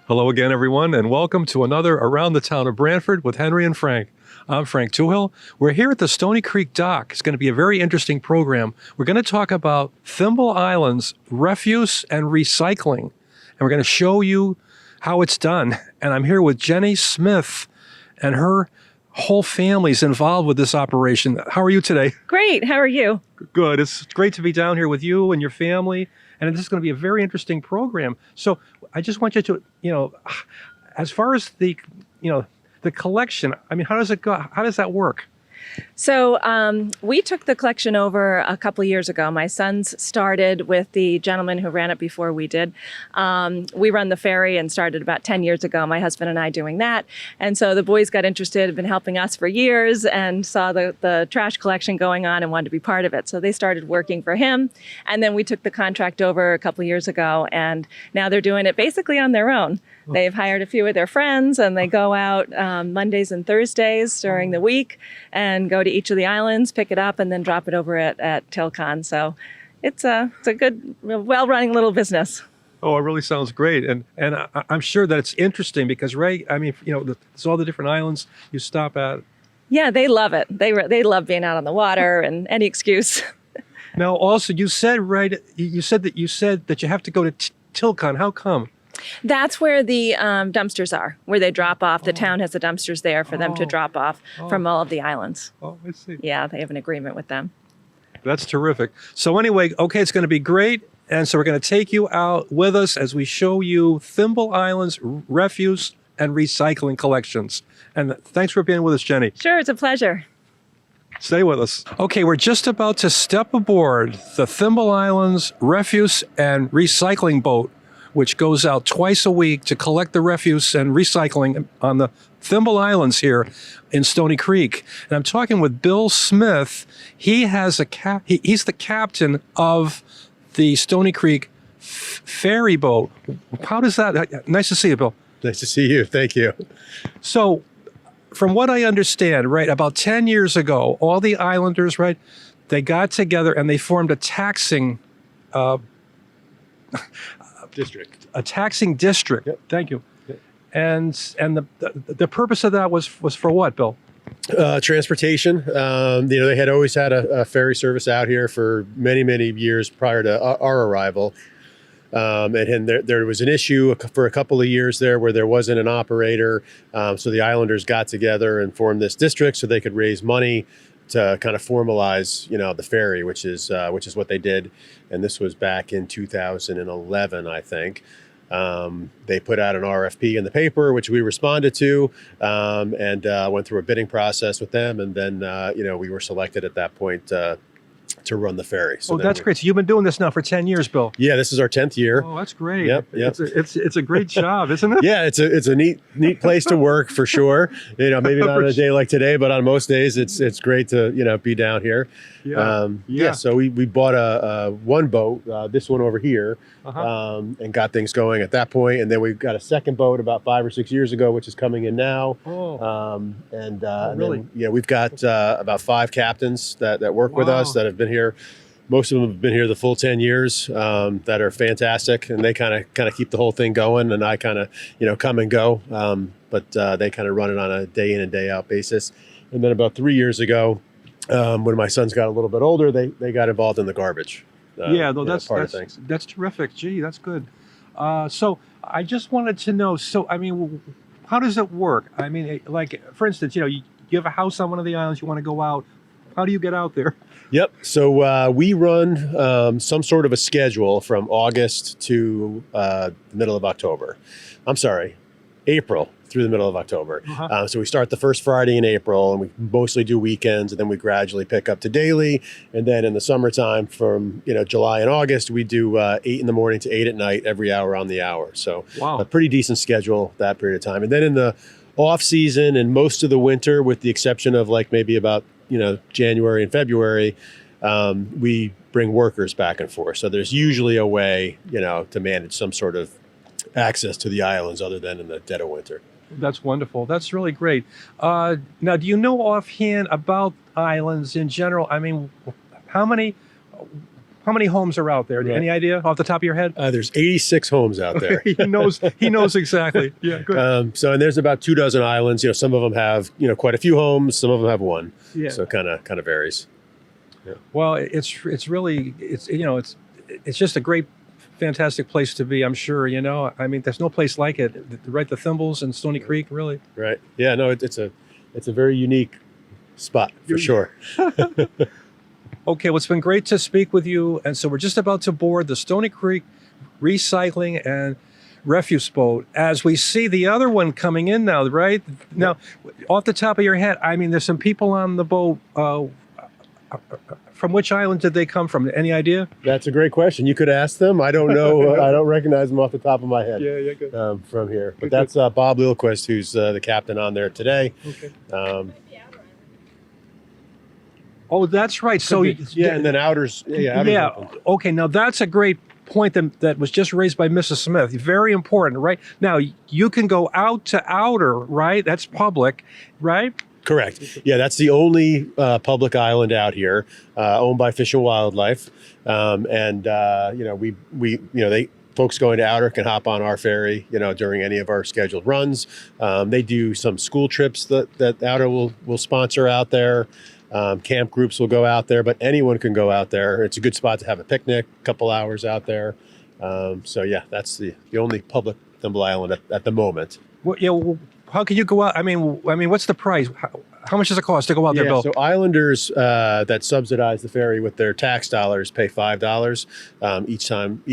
Hello again, everyone, and welcome to another Around the Town of Branford with Henry and Frank. I'm Frank Toohill. We're here at the Stony Creek Dock. It's going to be a very interesting program. We're going to talk about Thimble Islands refuse and recycling, and we're going to show you how it's done. And I'm here with Jenny Smith, and her whole family's involved with this operation. How are you today? Great. How are you? Good. It's great to be down here with you and your family. And this is going to be a very interesting program. So I just want you to, as far as the collection, I mean, how does it go? How does that work? So we took the collection over a couple of years ago. My sons started with the gentleman who ran it before we did. We run the ferry and started about 10 years ago, my husband and I doing that. And so the boys got interested, have been helping us for years, and saw the trash collection going on and wanted to be part of it. So they started working for him. And then we took the contract over a couple of years ago, and now they're doing it basically on their own. They've hired a few of their friends, and they go out Mondays and Thursdays during the week and go to each of the islands, pick it up, and then drop it over at Tilcon. So it's a good, well-running little business. Oh, it really sounds great. And I'm sure that it's interesting because, Ray, I mean, it's all the different islands you stop at. Yeah, they love it. They love being out on the water and any excuse. Now, also, you said that you have to go to Tilcon. How come? That's where the dumpsters are, where they drop off. The town has the dumpsters there for them to drop off from all of the islands. Oh, I see. Yeah, they have an agreement with them. That's terrific. So anyway, okay, it's going to be great. And so we're going to take you out with us as we show you Thimble Islands refuse and recycling collections. And thanks for being with us, Jenny. Sure, it's a pleasure. Stay with us. Okay, we're just about to step aboard the Thimble Islands refuse and recycling boat, which goes out twice a week to collect the refuse and recycling on the Thimble Islands here in Stony Creek. And I'm talking with Bill Smith. He has he's the captain of the Stony Creek ferry boat. How does that? Nice to see you, Bill. Nice to see you. Thank you. So, from what I understand, right, about 10 years ago, all the islanders, right, they got together and they formed a taxing district. A taxing district. Yep. Thank you. Yep. And the purpose of that was for what, Bill? Transportation. They had always had a ferry service out here for many, many years prior to our arrival. And there was an issue for a couple of years there where there wasn't an operator. So the islanders got together and formed this district so they could raise money to kind of formalize, the ferry, which is what they did. And this was back in 2011, I think. They put out an RFP in the paper, which we responded to, and went through a bidding process with them. And then, we were selected at that point to run the ferry. So that's great. So you've been doing this now for 10 years, Bill. Yeah, this is our 10th year. Oh, that's great. Yep. It's a great job, isn't it? Yeah, it's a neat place to work for sure. Maybe not on a day like today, but on most days it's great to be down here. Yeah. So we bought a one boat, this one over here, and got things going at that point. And then we got a second boat about 5 or 6 years ago, which is coming in now. Really? And then, we've got about 5 captains that work with us that have been here. Most of them have been here the full 10 years, that are fantastic, and they kind of keep the whole thing going. And I kind of come and go, but they kind of run it on a day in and day out basis. And then about 3 years ago, when my sons got a little bit older, they got involved in the garbage. That's part of things. That's terrific. Gee, that's good. So I just wanted to know. So I mean, how does it work? I mean, like for instance, you have a house on one of the islands, you want to go out. How do you get out there? Yep. So we run some sort of a schedule from August to the middle of October. I'm sorry, April through the middle of October. So we start the first Friday in April, and we mostly do weekends, and then we gradually pick up to daily. And then in the summertime from July and August, we do 8 in the morning to 8 at night, every hour on the hour. So a pretty decent schedule that period of time. And then in the off season and most of the winter, with the exception of like maybe about January and February, we bring workers back and forth. So there's usually a way to manage some sort of access to the islands other than in the dead of winter. That's wonderful. That's really great. Now, do you know offhand about islands in general? I mean, how many How many homes are out there? Right. Any idea off the top of your head? There's 86 homes out there. He knows exactly. Yeah, good. And there's about 24 islands. Some of them have quite a few homes. Some of them have one. Yeah. So kind of varies. Well, it's really it's just a great, fantastic place to be. I'm sure. I mean, there's no place like it. Right, the Thimbles and Stony Creek, really. Right. Yeah. No, it's a very unique spot for sure. Okay, well, it's been great to speak with you. And so we're just about to board the Stony Creek Recycling and Refuse boat as we see the other one coming in now, right? Now, off the top of your head, I mean, there's some people on the boat. From which island did they come from? Any idea? That's a great question. You could ask them. I don't know. I don't recognize them off the top of my head. Yeah, good. From here. But that's Bob Lilquist, who's the captain on there today. Okay. Oh, that's right. So and then Outers. Yeah. Okay. Now that's a great point that was just raised by Mrs. Smith. Very important, right? Now you can go out to Outer, right? That's public, right? Correct. Yeah, that's the only public island out here, owned by Fish and Wildlife, folks going to Outer can hop on our ferry, during any of our scheduled runs. They do some school trips that Outer will sponsor out there. Camp groups will go out there, but anyone can go out there. It's a good spot to have a picnic, a couple hours out there. That's the only public Thimble Island at the moment. Well, how can you go out? I mean, what's the price? How much does it cost to go out there, Bill? So islanders that subsidize the ferry with their tax dollars pay $5 each time.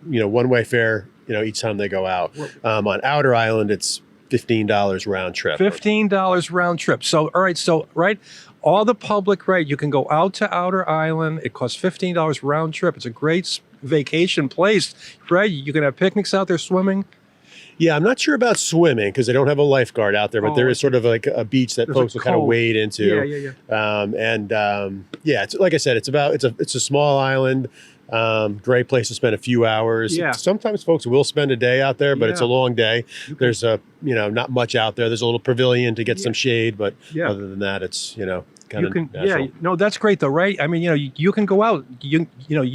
One-way fare. Each time they go out. On Outer Island, it's $15 round trip. $15 round trip. So, all right. So, right, all the public, right, you can go out to Outer Island. It costs $15 round trip. It's a great vacation place, right? You can have picnics out there, swimming. Yeah, I'm not sure about swimming because they don't have a lifeguard out there, but there is sort of like a beach that folks will kind of wade into. Yeah. It's like I said, it's a small island. Great place to spend a few hours. Yeah. Sometimes folks will spend a day out there, but it's a long day. There's not much out there. There's a little pavilion to get some shade, but other than that, it's kind of natural. Yeah, no, that's great though, right? I mean, you can go out. You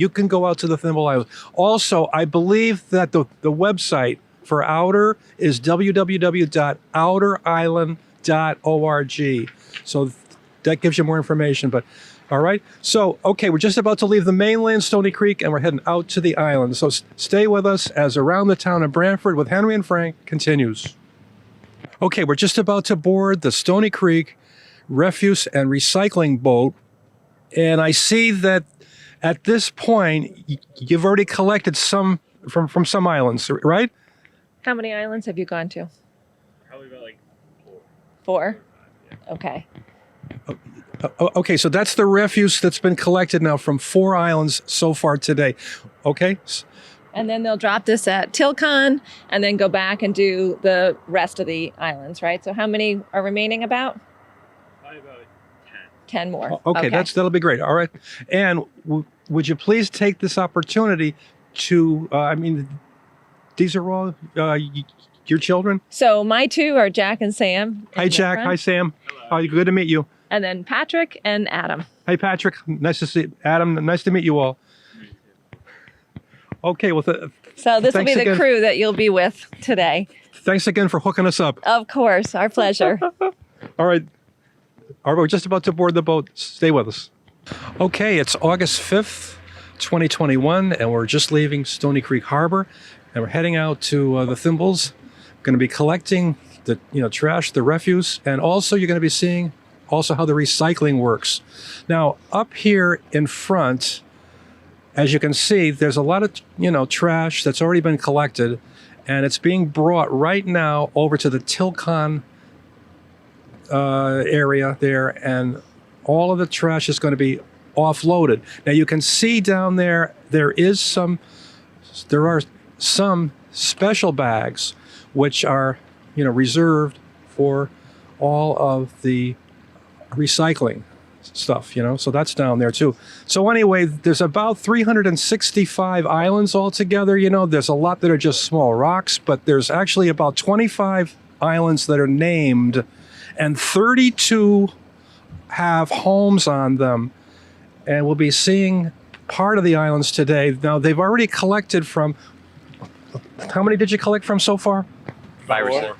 can go out to the Thimble Islands. Also, I believe that the website for Outer is www.outerisland.org. So that gives you more information. But all right. So, okay, we're just about to leave the mainland Stony Creek and we're heading out to the island. So stay with us as Around the Town of Branford with Henry and Frank continues. Okay, we're just about to board the Stony Creek Refuse and Recycling boat. And I see that at this point, you've already collected some from some islands, right? How many islands have you gone to? Probably about like 4. Okay. Okay, so that's the refuse that's been collected now from 4 islands so far today. Okay. And then they'll drop this at Tilcon and then go back and do the rest of the islands, right? So how many are remaining about? probably about 10 more. Okay, that'll be great. All right. And would you please take this opportunity to, these are all your children? So my 2 are Jack and Sam. Hi, Jack. Hi, Sam. Good to meet you. And then Patrick and Adam. Hey, Patrick. Nice to see you. Adam, nice to meet you all. Okay, well, so this will be the again. crew that you'll be with today. Thanks again for hooking us up. Of course, our pleasure. All right, we're just about to board the boat. Stay with us. Okay, it's August 5th, 2021, and we're just leaving Stony Creek Harbor, and we're heading out to the Thimbles. We're going to be collecting the trash, the refuse, and also you're going to be seeing also how the recycling works. Now, up here in front, as you can see, there's a lot of trash that's already been collected, and it's being brought right now over to the Tilcon area there, and all of the trash is going to be offloaded. Now you can see down there, there are some special bags which are reserved for all of the recycling stuff, so that's down there too. So anyway, there's about 365 islands altogether. There's a lot that are just small rocks, but there's actually about 25 islands that are named, and 32 have homes on them. And we'll be seeing part of the islands today. Now, they've already collected from, how many did you collect from so far? 5 or 6.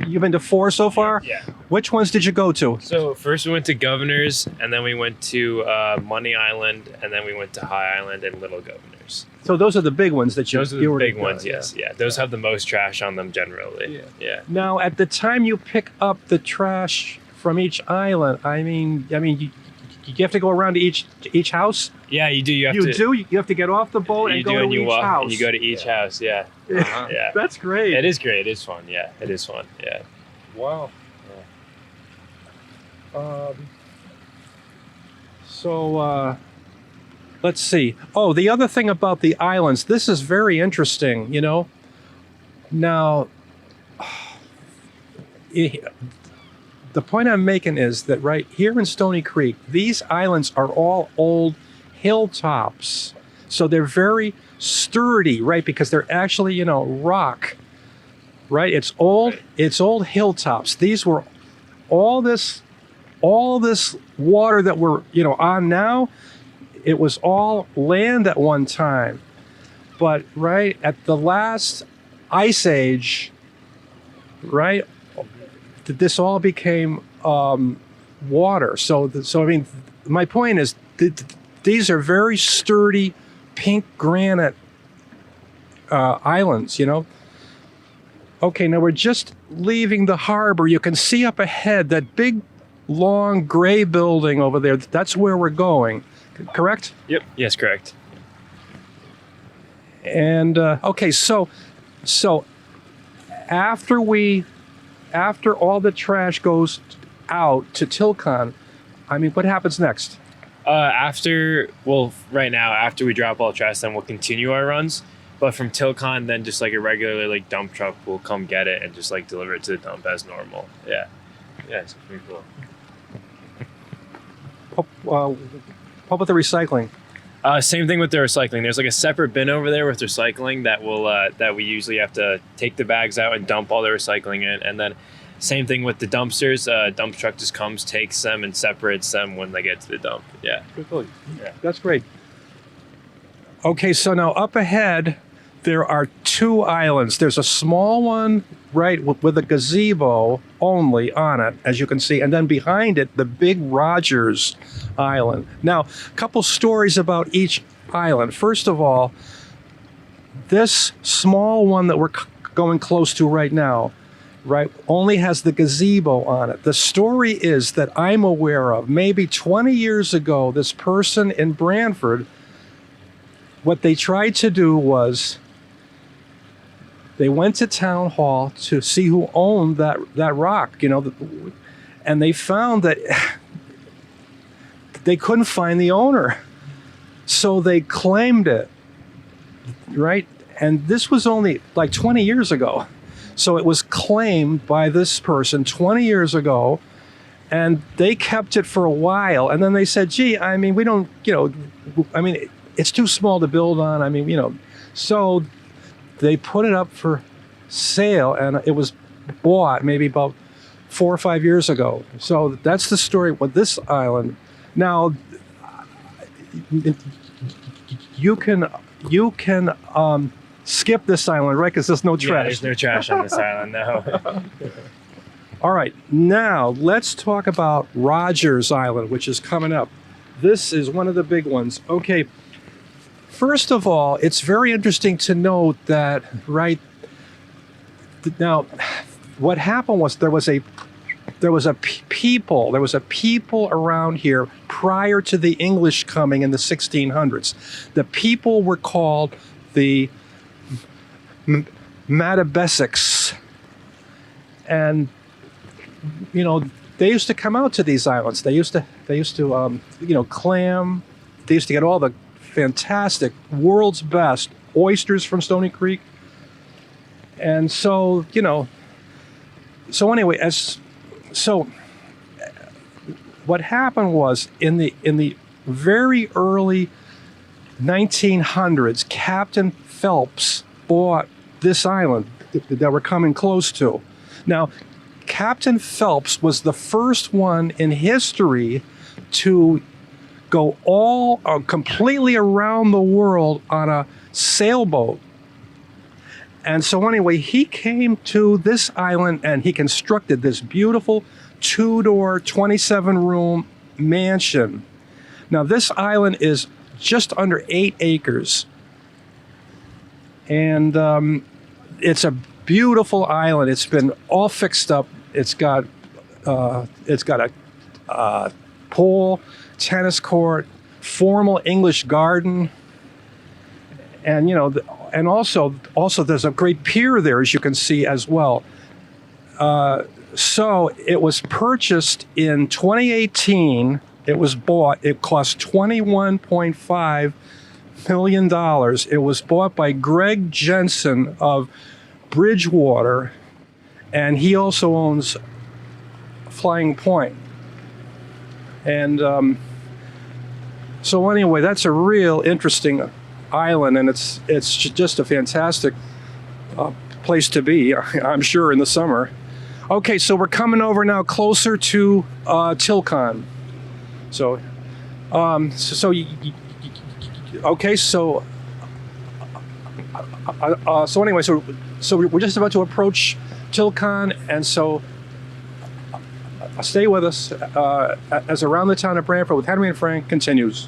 You've been to 4 so far? Yeah. Which ones did you go to? So first we went to Governor's, and then we went to Money Island, and then we went to High Island and Little Governor's. So those are the big ones that you Those are you the already big got, ones, yes. Yeah. Those have the most trash on them generally. Yeah. Now, at the time you pick up the trash from each island, I mean, you have to go around to each house. Yeah, you do. You have to. You have to get off the boat You and do, go and to you each walk, house. and you go to each house. Yeah. Yeah. That's great. It is great. It is fun. Yeah. It is fun. Yeah. Wow. Let's see. Oh, the other thing about the islands, this is very interesting, you know. Now, the point I'm making is that right here in Stony Creek, these islands are all old hilltops. So they're very sturdy, right? Because they're actually, you know, rock, right? It's old hilltops. These were all this water that we're, you know, on now, it was all land at one time. But right at the last ice age, right, this all became water. So I mean, my point is these are very sturdy pink granite islands, you know. Okay, now we're just leaving the harbor. You can see up ahead that big, long gray building over there. That's where we're going, correct? Yep. Yes, correct. And okay, so after all the trash goes out to Tilcon, I mean, what happens next? Right now, after we drop all the trash, then we'll continue our runs. But from Tilcon, then just like a regular like dump truck will come get it and just like deliver it to the dump as normal. Yeah. Yeah, it's pretty cool. What about the recycling? Same thing with the recycling. There's like a separate bin over there with recycling that will that we usually have to take the bags out and dump all the recycling in. And then same thing with the dumpsters. Dump truck just comes, takes them, and separates them when they get to the dump. Yeah. Yeah. That's great. Okay, so now up ahead, there are 2 islands. There's a small one, right, with a gazebo only on it, as you can see. And then behind it, the big Rogers Island. Now, a couple stories about each island. First of all, this small one that we're going close to right now, right, only has the gazebo on it. The story is that I'm aware of, maybe 20 years ago, this person in Branford, what they tried to do was they went to town hall to see who owned that rock, you know, and they found that they couldn't find the owner. So they claimed it, right? And this was only like 20 years ago. So it was claimed by this person 20 years ago, and they kept it for a while. And then they said, gee, I mean, we don't, you know, I mean, it's too small to build on. I mean, you know, so they put it up for sale, and it was bought maybe about 4 or 5 years ago. So that's the story with this island. Now, you can skip this island, right? Because there's no trash. Yeah, there's no trash on this island, no. All right, now let's talk about Rogers Island, which is coming up. This is one of the big ones. Okay, first of all, it's very interesting to note that, right, now, what happened was there was a people around here prior to the English coming in the 1600s. The people were called the Matabesics, and you know, they used to come out to these islands. They used to you know, clam. They used to get all the fantastic, world's best oysters from Stony Creek. And so, you know, so anyway, what happened was in the very early 1900s, Captain Phelps bought this island that we're coming close to. Now, Captain Phelps was the first one in history to go all completely around the world on a sailboat. And so anyway, he came to this island and he constructed this beautiful 2-door, 27-room mansion. Now this island is just under 8 acres. And it's a beautiful island. It's been all fixed up. It's got a pool, tennis court, formal English garden, and and also there's a great pier there, as you can see as well. So it was purchased in 2018. It was bought. It cost $21.5 million. It was bought by Greg Jensen of Bridgewater, and he also owns Flying Point. And so anyway, that's a real interesting island, and it's just a fantastic place to be, I'm sure, in the summer. Okay, so we're coming over now closer to Tilcon. So anyway, so we're just about to approach Tilcon, and so stay with us as Around the Town of Branford with Henry and Frank continues.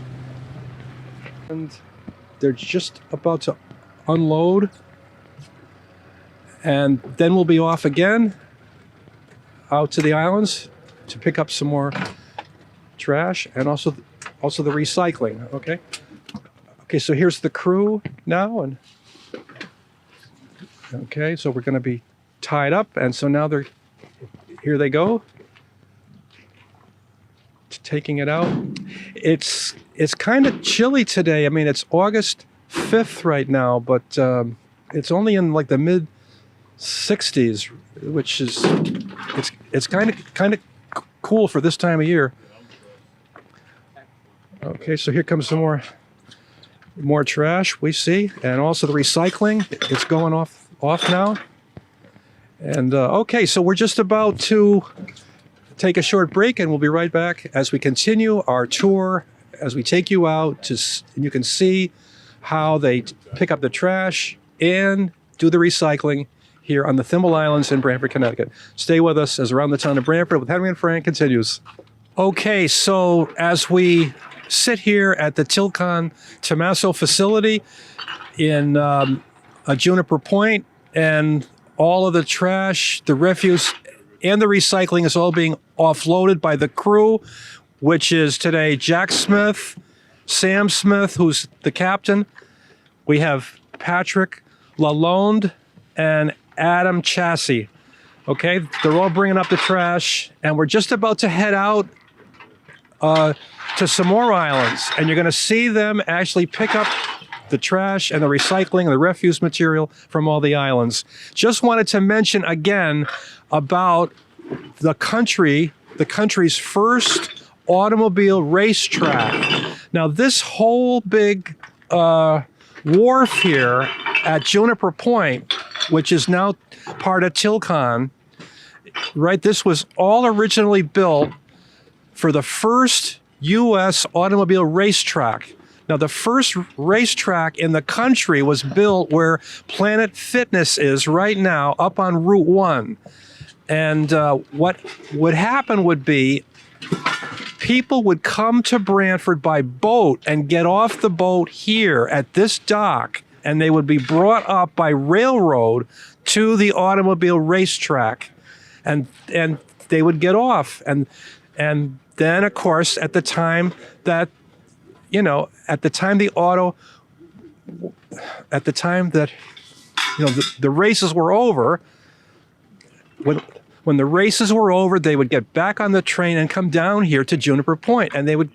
And they're just about to unload, and then we'll be off again out to the islands to pick up some more trash and also the recycling. Okay, so here's the crew now, and okay, so we're going to be tied up, and so now here they go, taking it out. It's kind of chilly today. I mean, it's August 5th right now, but it's only in like the mid 60s, which is it's kind of cool for this time of year. Okay, so here comes some more trash we see, and also the recycling. It's going off now. And okay, so we're just about to take a short break, and we'll be right back as we continue our tour, as we take you out and you can see how they pick up the trash and do the recycling here on the Thimble Islands in Branford, Connecticut. Stay with us as Around the Town of Branford with Henry and Frank continues. Okay, so as we sit here at the Tilcon Tommaso facility in Juniper Point, and all of the trash, the refuse, and the recycling is all being offloaded by the crew, which is today Jack Smith, Sam Smith, who's the captain. We have Patrick Lalonde and Adam Chassis. Okay, they're all bringing up the trash, and we're just about to head out to some more islands, and you're going to see them actually pick up the trash and the recycling and the refuse material from all the islands. Just wanted to mention again about the country's first automobile racetrack. Now, this whole big wharf here at Juniper Point, which is now part of Tilcon, right? This was all originally built for the first U.S. automobile racetrack. Now, the first racetrack in the country was built where Planet Fitness is right now, up on Route 1. And what would happen would be people would come to Branford by boat and get off the boat here at this dock, and they would be brought up by railroad to the automobile racetrack, and they would get off. And then, of course, at the time that the races were over, when the races were over, they would get back on the train and come down here to Juniper Point, and they would,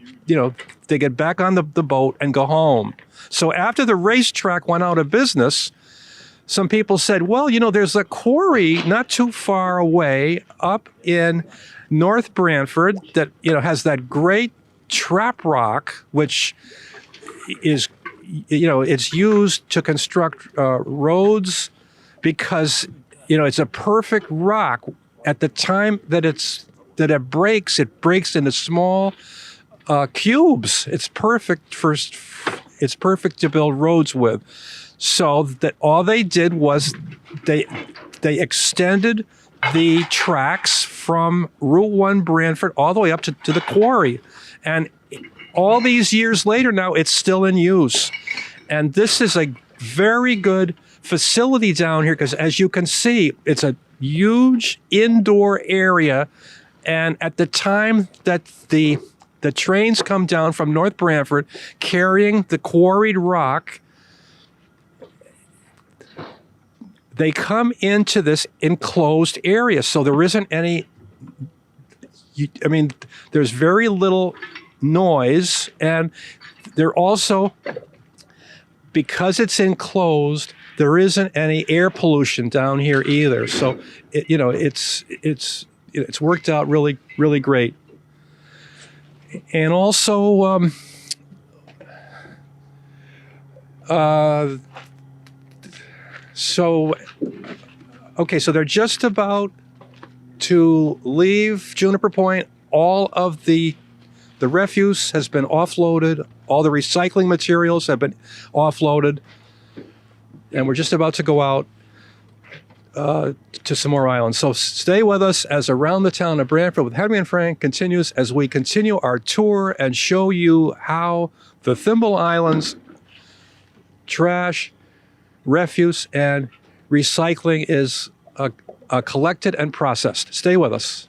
they get back on the boat and go home. So after the racetrack went out of business, some people said, well, there's a quarry not too far away up in North Branford that, has that great trap rock, which is, it's used to construct roads because, it's a perfect rock. At the time that it breaks into small cubes. It's perfect to build roads with. So that all they did was they extended the tracks from Route 1 Branford all the way up to the quarry. And all these years later now, it's still in use. And this is a very good facility down here because, as you can see, it's a huge indoor area. And at the time that the trains come down from North Branford carrying the quarried rock, they come into this enclosed area. So there isn't any, there's very little noise. And they're also, because it's enclosed, there isn't any air pollution down here either. So, it's worked out really, really great. And also, so they're just about to leave Juniper Point. All of the refuse has been offloaded. All the recycling materials have been offloaded. And we're just about to go out to some more islands. So stay with us as Around the Town of Branford with Henry and Frank continues as we continue our tour and show you how the Thimble Islands trash, refuse, and recycling is collected and processed. Stay with us.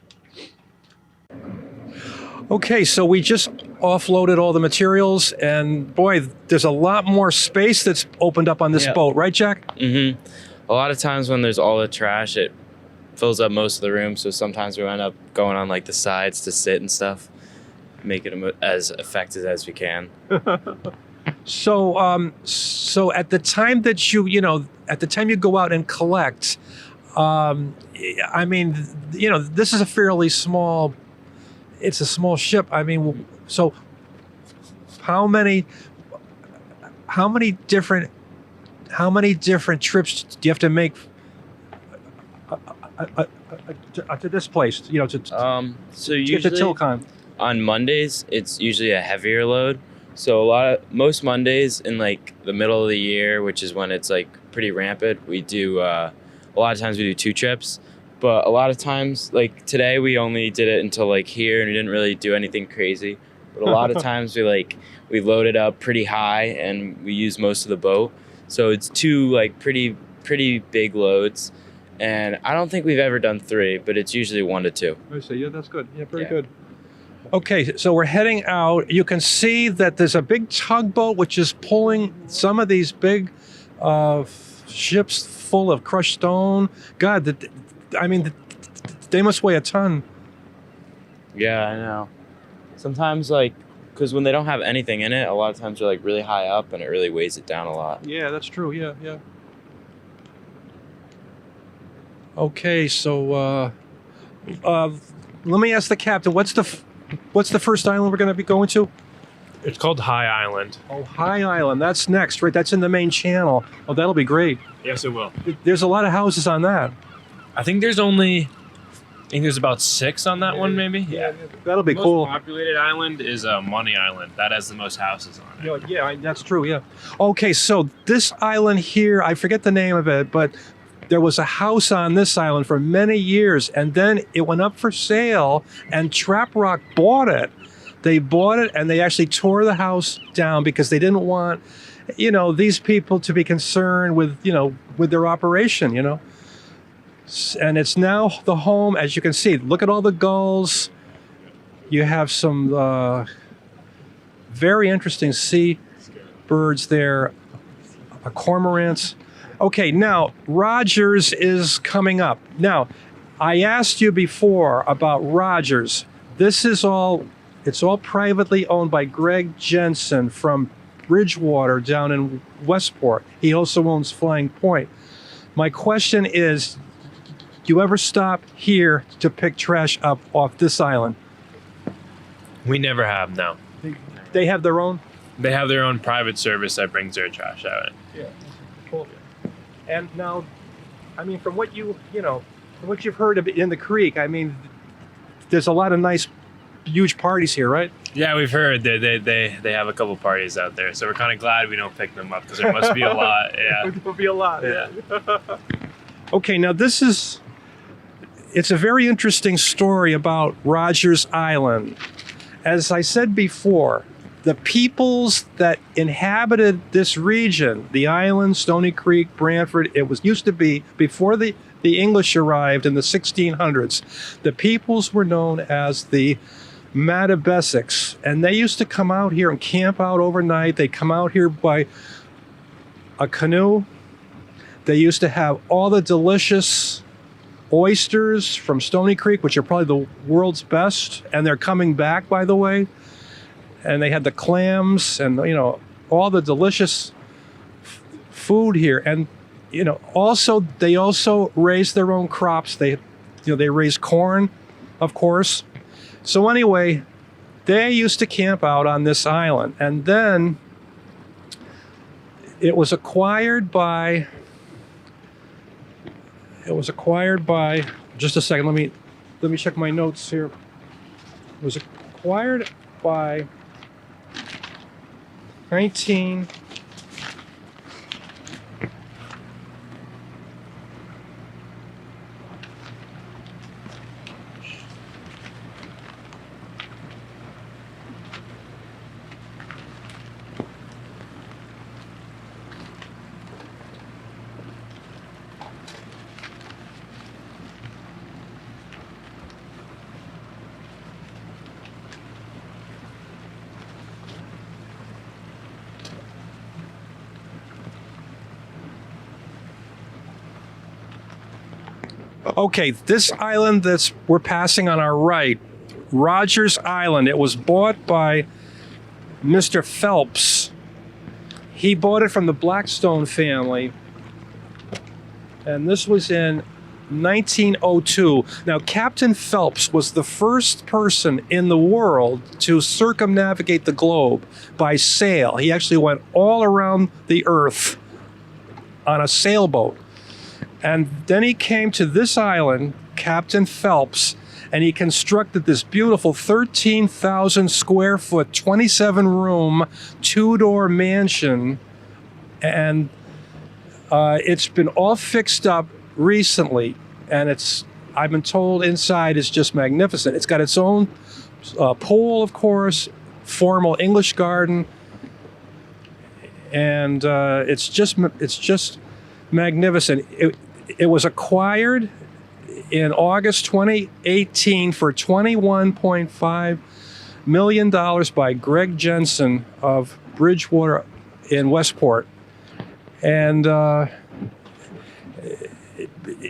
Okay, so we just offloaded all the materials, and boy, there's a lot more space that's opened up on this boat, right, Jack? Mm-hmm. A lot of times when there's all the trash, it fills up most of the room, so sometimes we end up going on like the sides to sit and stuff, make it as effective as we can. So at the time that you go out and collect, this is a fairly small. It's a small ship. So how many different trips do you have to make to this place? So to get to usually Tilcon. On Mondays, it's usually a heavier load. So most Mondays in like the middle of the year, which is when it's like pretty rampant, we do a lot of times we do 2 trips. But a lot of times, like today, we only did it until like here, and we didn't really do anything crazy. But a lot of times, we load it up pretty high, and we use most of the boat. So it's 2 like pretty big loads, and I don't think we've ever done 3, but it's usually 1 to 2. I see. Yeah, that's good. Yeah, very good. Okay, so we're heading out. You can see that there's a big tugboat which is pulling some of these big ships full of crushed stone. God, they must weigh a ton. Yeah, I know. Sometimes, because when they don't have anything in it, a lot of times they're like really high up, and it really weighs it down a lot. Yeah, that's true. Yeah. Okay, so let me ask the captain. What's the first island we're going to be going to? It's called High Island. Oh, High Island. That's next, right? That's in the main channel. Oh, that'll be great. Yes, it will. There's a lot of houses on that. I think there's about 6 on that one, maybe. Yeah. That'll be the cool. most populated island is Money Island. That has the most houses on it. Yeah, that's true. Yeah. Okay, so this island here, I forget the name of it, but there was a house on this island for many years, and then it went up for sale, and Trap Rock bought it. They bought it, and they actually tore the house down because they didn't want, these people to be concerned with their operation, And it's now the home, as you can see. Look at all the gulls. You have some very interesting sea birds there, cormorants. Okay, now Rogers is coming up. Now, I asked you before about Rogers. It's all privately owned by Greg Jensen from Bridgewater down in Westport. He also owns Flying Point. My question is, do you ever stop here to pick trash up off this island? We never have, no. They have their own? They have their own private service that brings their trash out. Yeah, cool. And now, from what you've heard of in the creek, there's a lot of nice, huge parties here, right? Yeah, we've heard they have a couple parties out there, so we're kind of glad we don't pick them up because there must be a lot. Yeah, There'll be a lot. yeah. Okay, now it's a very interesting story about Rogers Island. As I said before, the peoples that inhabited this region, the island, Stony Creek, Branford, used to be, before the English arrived in the 1600s, the peoples were known as the Mattabesics, and they used to come out here and camp out overnight. They come out here by a canoe. They used to have all the delicious oysters from Stony Creek, which are probably the world's best, and they're coming back, by the way. And they had the clams and, all the delicious food here. And, they also raise their own crops. They raise corn, of course. So anyway, they used to camp out on this island. And then it was acquired by, just a second, let me check my notes here. It was acquired by 19... Okay, this island we're passing on our right, Rogers Island, it was bought by Mr. Phelps. He bought it from the Blackstone family, and this was in 1902. Now, Captain Phelps was the first person in the world to circumnavigate the globe by sail. He actually went all around the earth on a sailboat. And then he came to this island, Captain Phelps, and he constructed this beautiful 13,000 square foot, 27 room, 2-door mansion. And it's been all fixed up recently. And I've been told inside is just magnificent. It's got its own pool, of course, formal English garden. And it's just magnificent. It was acquired in August 2018 for $21.5 million by Greg Jensen of Bridgewater in Westport. And,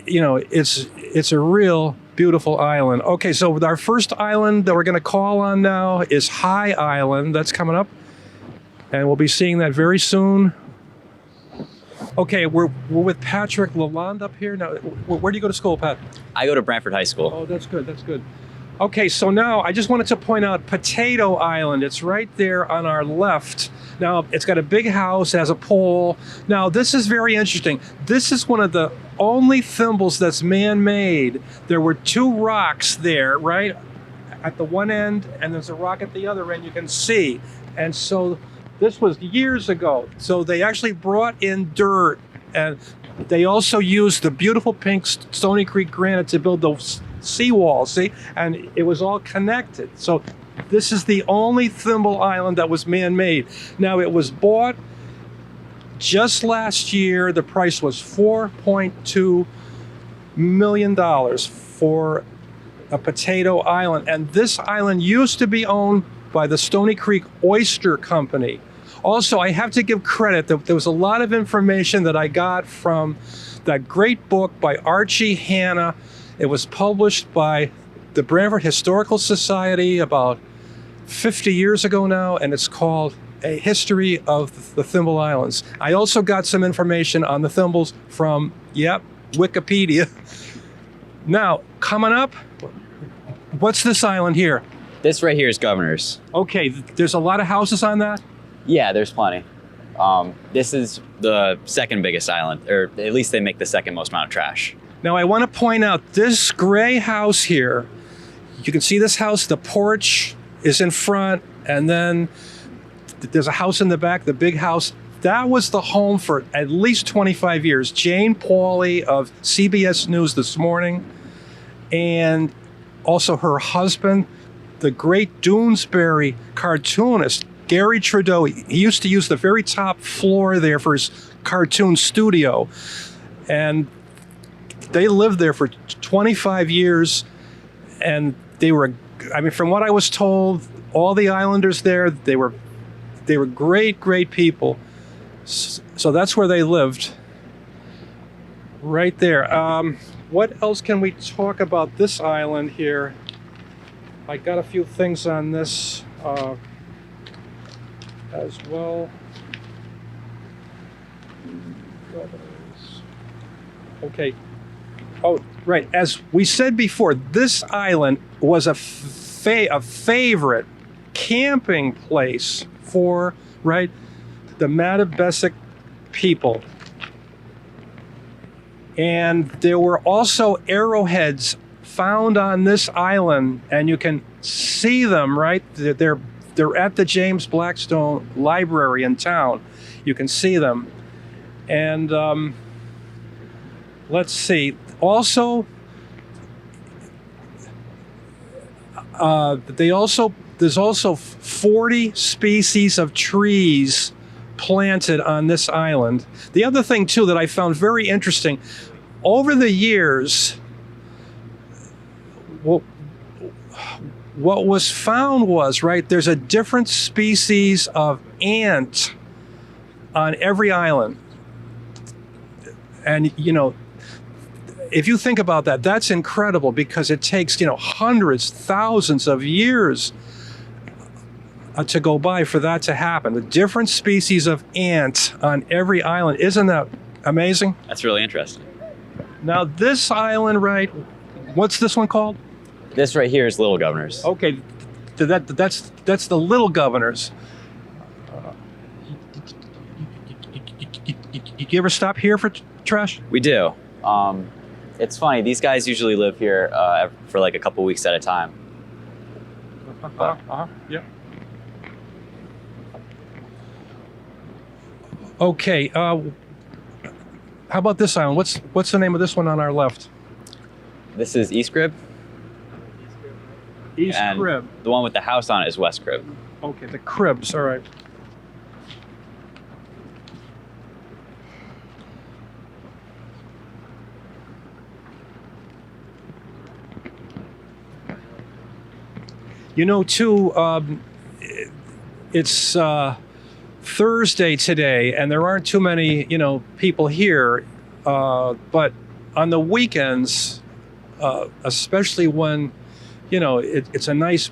it's a real beautiful island. Okay, so our first island that we're going to call on now is High Island. That's coming up. And we'll be seeing that very soon. Okay, we're with Patrick Lalonde up here. Now, where do you go to school, Pat? I go to Branford High School. Oh, that's good, that's good. Okay, so now I just wanted to point out Potato Island. It's right there on our left. Now, it's got a big house, has a pool. Now, this is very interesting. This is one of the only thimbles that's man-made. There were 2 rocks there, right? At the one end, and there's a rock at the other end you can see. And so this was years ago. So they actually brought in dirt, and they also used the beautiful pink Stony Creek granite to build those seawalls, see? And it was all connected. So this is the only Thimble Island that was man-made. Now, it was bought just last year. The price was $4.2 million for a Potato Island. And this island used to be owned by the Stony Creek Oyster Company. Also, I have to give credit that there was a lot of information that I got from that great book by Archie Hanna. It was published by the Branford Historical Society about 50 years ago now, and it's called A History of the Thimble Islands. I also got some information on the Thimbles from, Wikipedia. Now, coming up, what's this island here? This right here is Governor's. Okay, there's a lot of houses on that? Yeah, there's plenty. This is the second biggest island, or at least they make the second most amount of trash. Now, I want to point out this gray house here you can see this house. The porch is in front, and then there's a house in the back, the big house. That was the home for at least 25 years. Jane Pauley of CBS News This Morning, and also her husband, the great Doonesbury cartoonist, Gary Trudeau. He used to use the very top floor there for his cartoon studio. And they lived there for 25 years. And they were, I mean, from what I was told, all the islanders there, they were great, great people. So that's where they lived, right there. What else can we talk about this island here? I got a few things on this as well. Okay. Oh, right. As we said before, this island was a favorite camping place for, right, the Mattabesic people. And there were also arrowheads found on this island, and you can see them, right? They're at the James Blackstone Library in town. You can see them. And let's see. Also, there's also 40 species of trees planted on this island. The other thing too that I found very interesting, over the years, what was found was, right, there's a different species of ant on every island. And, you know, if you think about that, that's incredible, because it takes, you know, hundreds, thousands of years to go by for that to happen. The different species of ant on every island. Isn't that amazing? That's really interesting. Now this island, right, what's this one called? This right here is Little Governors. Okay, that's the Little Governors. You ever stop here for trash? We do. It's funny, these guys usually live here for like a couple weeks at a time. Yeah. Okay, how about this island? What's the name of this one on our left? This is East Crib. East and Crib. The one with the house on it is West Crib. Okay, the Cribs, all right. You know, too, it's Thursday today, and there aren't too many, you know, people here. But on the weekends, especially when, you know, it's a nice,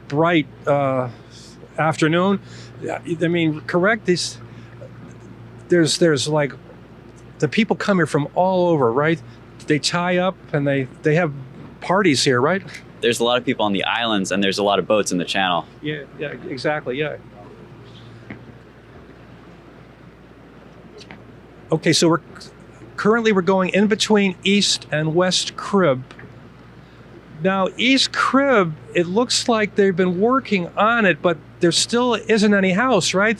bright afternoon. I mean, correct? There's like, the people come here from all over, right? They tie up and they have parties here, right? There's a lot of people on the islands, and there's a lot of boats in the channel. Yeah, exactly, yeah. Okay, so we're going in between East and West Crib. Now, East Crib, it looks like they've been working on it, but there still isn't any house, right?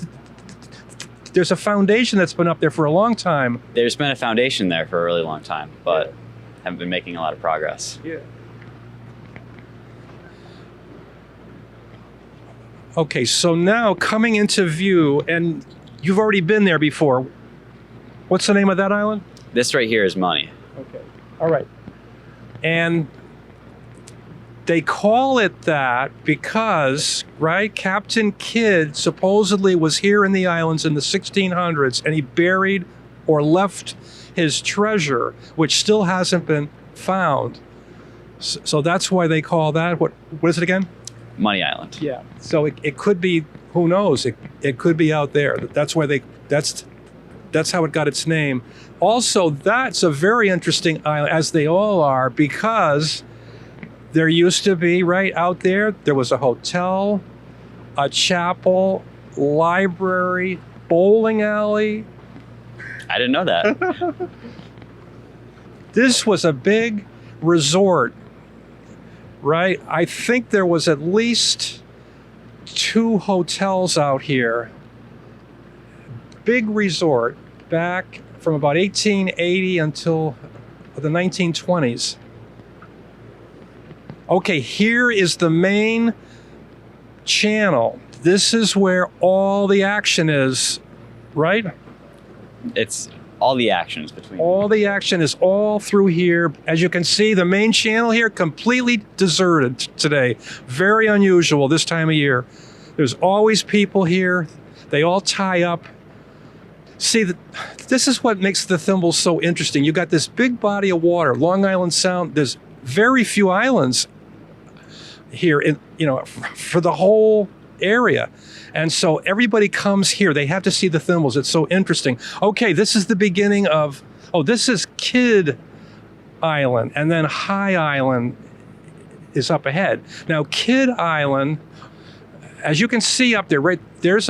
There's a foundation that's been up there for a long time. There's been a foundation there for a really long time, but haven't been making a lot of progress. Yeah. Okay, so now coming into view, and you've already been there before. What's the name of that island? This right here is Money. Okay, all right. And they call it that because, right, Captain Kidd supposedly was here in the islands in the 1600s, and he buried or left his treasure, which still hasn't been found. So that's why they call that, what is it again? Money Island. Yeah. So it could be, who knows? It could be out there. That's why that's how it got its name. Also, that's a very interesting island, as they all are, because there used to be, right out there was a hotel, a chapel, library, bowling alley. I didn't know that. This was a big resort. right? I think there was at least 2 hotels out here. Big resort back from about 1880 until the 1920s. Okay, here is the main channel. This is where all the action is, right? It's all the actions between. All the action is all through here. As you can see, the main channel here completely deserted today. Very unusual this time of year. There's always people here. They all tie up. See, this is what makes the Thimble so interesting. You got this big body of water, Long Island Sound. There's very few islands here in, for the whole area. And so everybody comes here. They have to see the Thimbles. It's so interesting. Okay, this is the beginning of, this is Kidd Island, and then High Island is up ahead. Now, Kidd Island, as you can see up there, right, there's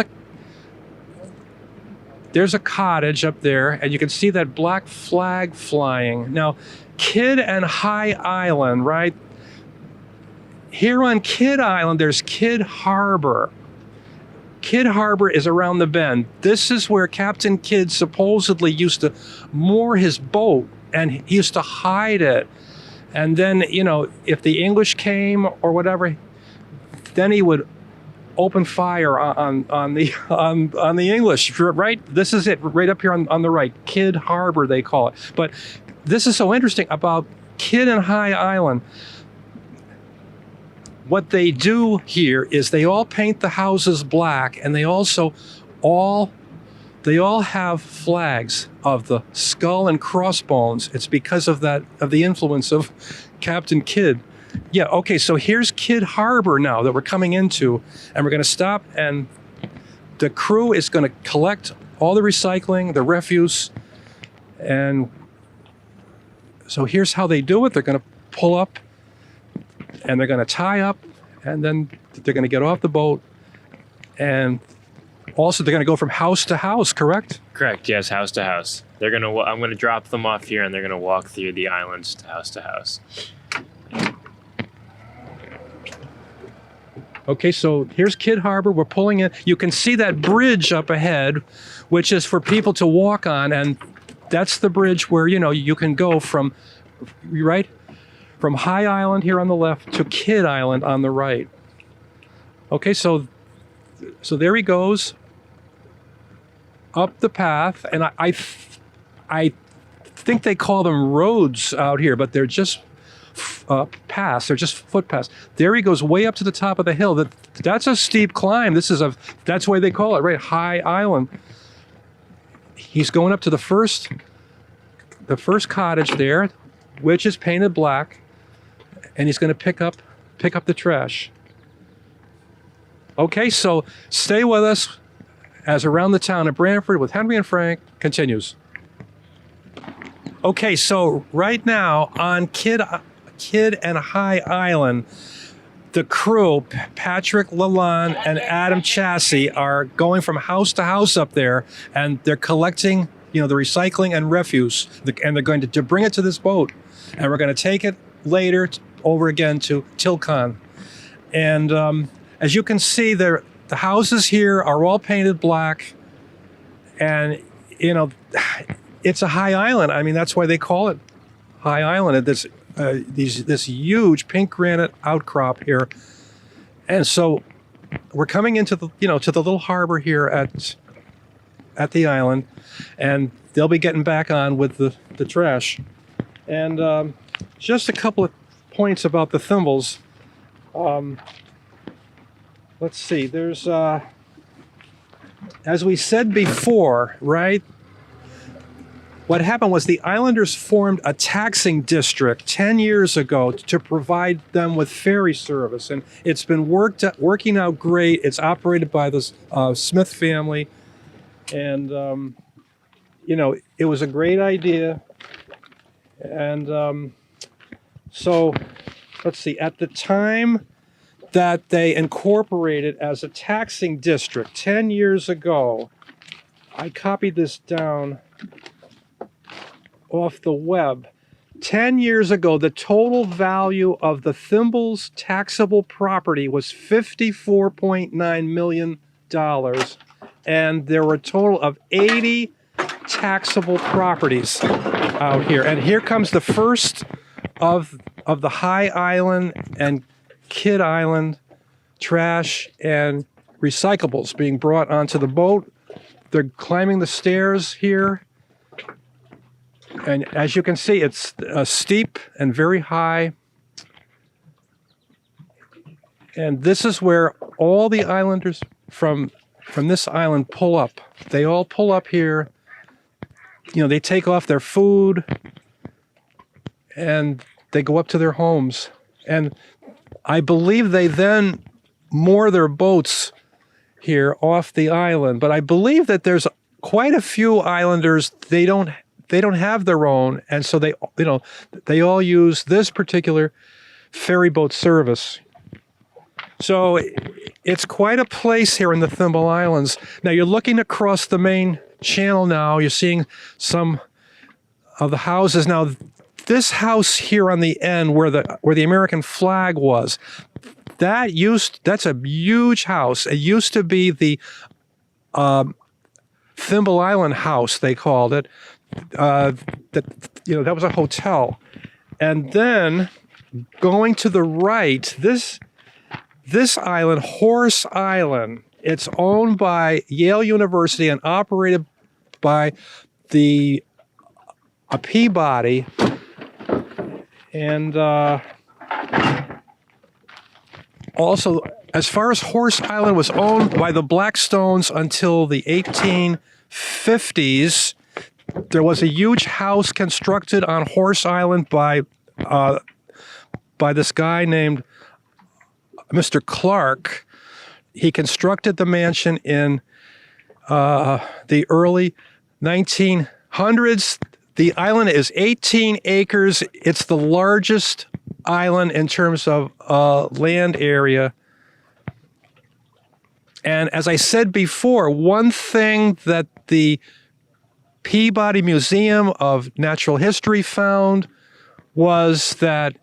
a cottage up there, and you can see that black flag flying. Now, Kidd and High Island, right? Here on Kidd Island, there's Kidd Harbor. Kidd Harbor is around the bend. This is where Captain Kidd supposedly used to moor his boat, and he used to hide it. And then, if the English came or whatever, then he would open fire on the English, right? This is it, right up here on the right. Kidd Harbor, they call it. But this is so interesting about Kidd and High Island. What they do here is they all paint the houses black, and they also all have flags of the skull and crossbones. It's because of the influence of Captain Kidd. Yeah, okay, so here's Kidd Harbor now that we're coming into, and we're going to stop, and the crew is going to collect all the recycling, the refuse, and so here's how they do it. They're going to pull up, and they're going to tie up, and then they're going to get off the boat, and also they're going to go from house to house, correct? Correct, yes, house to house. I'm going to drop them off here, and they're going to walk through the islands to house. Okay, so here's Kidd Harbor. We're pulling in. You can see that bridge up ahead, which is for people to walk on, and that's the bridge where, you can go from High Island here on the left to Kidd Island on the right. Okay, so there he goes up the path, and I think they call them roads out here, but they're just paths. They're just footpaths. There he goes way up to the top of the hill. That's a steep climb. That's why they call it, right? High Island. He's going up to the first cottage there, which is painted black, and he's going to pick up the trash. Okay, so stay with us as Around the Town of Branford with Henry and Frank continues. Okay, so right now on Kidd and High Island, the crew, Patrick Lalonde and Adam Chassie, are going from house to house up there, and they're collecting, the recycling and refuse, and they're going to bring it to this boat, and we're going to take it later over again to Tilcon. And as you can see, the houses here are all painted black, and it's a high island. I mean, that's why they call it High Island. This huge pink granite outcrop here, and so we're coming into the to the little harbor here at the island, and they'll be getting back on with the trash. And just a couple of points about the Thimbles. Let's see. There's as we said before, right? What happened was the Islanders formed a taxing district 10 years ago to provide them with ferry service, and it's been working out great. It's operated by the Smith family, and it was a great idea. And so, let's see. At the time that they incorporated as a taxing district 10 years ago, I copied this down off the web. 10 years ago, the total value of the Thimble's taxable property was $54.9 million. And there were a total of 80 taxable properties out here. And here comes the first of the High Island and Kid Island trash and recyclables being brought onto the boat. They're climbing the stairs here. And as you can see, it's steep and very high. And this is where all the islanders from this island pull up. They all pull up here. You know, they take off their food and they go up to their homes. And I believe they then moor their boats here off the island. But I believe that there's quite a few islanders, they don't have their own, and so they all use this particular ferry boat service. So it's quite a place here in the Thimble Islands. Now you're looking across the main channel now. You're seeing some of the houses. Now this house here on the end where the American flag was, that's a huge house. It used to be the Thimble Island House, they called it. That was a hotel. And then going to the right, this island, Horse Island, it's owned by Yale University and operated by a Peabody. And also, as far as Horse Island was owned by the Blackstones until the 1850s, there was a huge house constructed on Horse Island by this guy named Mr. Clark. He constructed the mansion in the early 1900s. The island is 18 acres. It's the largest island in terms of land area. And as I said before, one thing that the Peabody Museum of Natural History found was that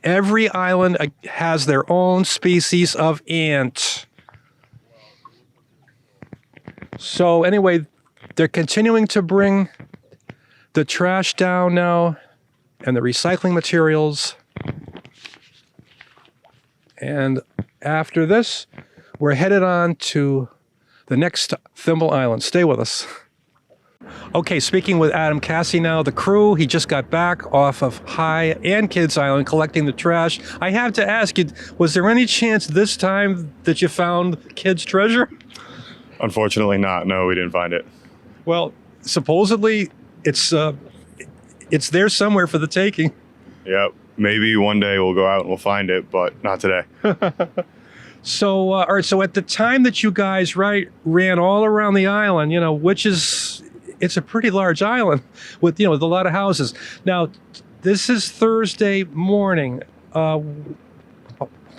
every island has their own species of ant. So anyway, they're continuing to bring the trash down now and the recycling materials. And after this, we're headed on to the next Thimble Island. Stay with us. Okay, speaking with Adam Cassie now, the crew, he just got back off of High and Kids Island collecting the trash. I have to ask you, was there any chance this time that you found kids' treasure? Unfortunately not. No, we didn't find it. Well, supposedly it's there somewhere for the taking. Yep. Maybe one day we'll go out and we'll find it, but not today. So, all right, so at the time that you guys ran all around the island, it's a pretty large island with a lot of houses. Now, this is Thursday morning. How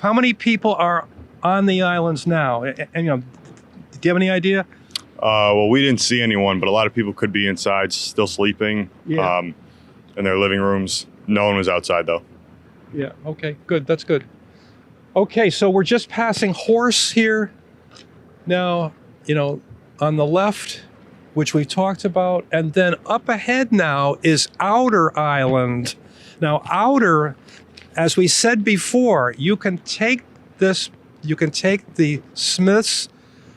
many people are on the islands now? And do you have any idea? Well, we didn't see anyone, but a lot of people could be inside still sleeping in their living rooms. No one was outside, though. Yeah, okay, good. That's good. Okay, so we're just passing Horse here. Now, on the left, which we talked about, and then up ahead now is Outer Island. Now, Outer, as we said before, you can take the Smith's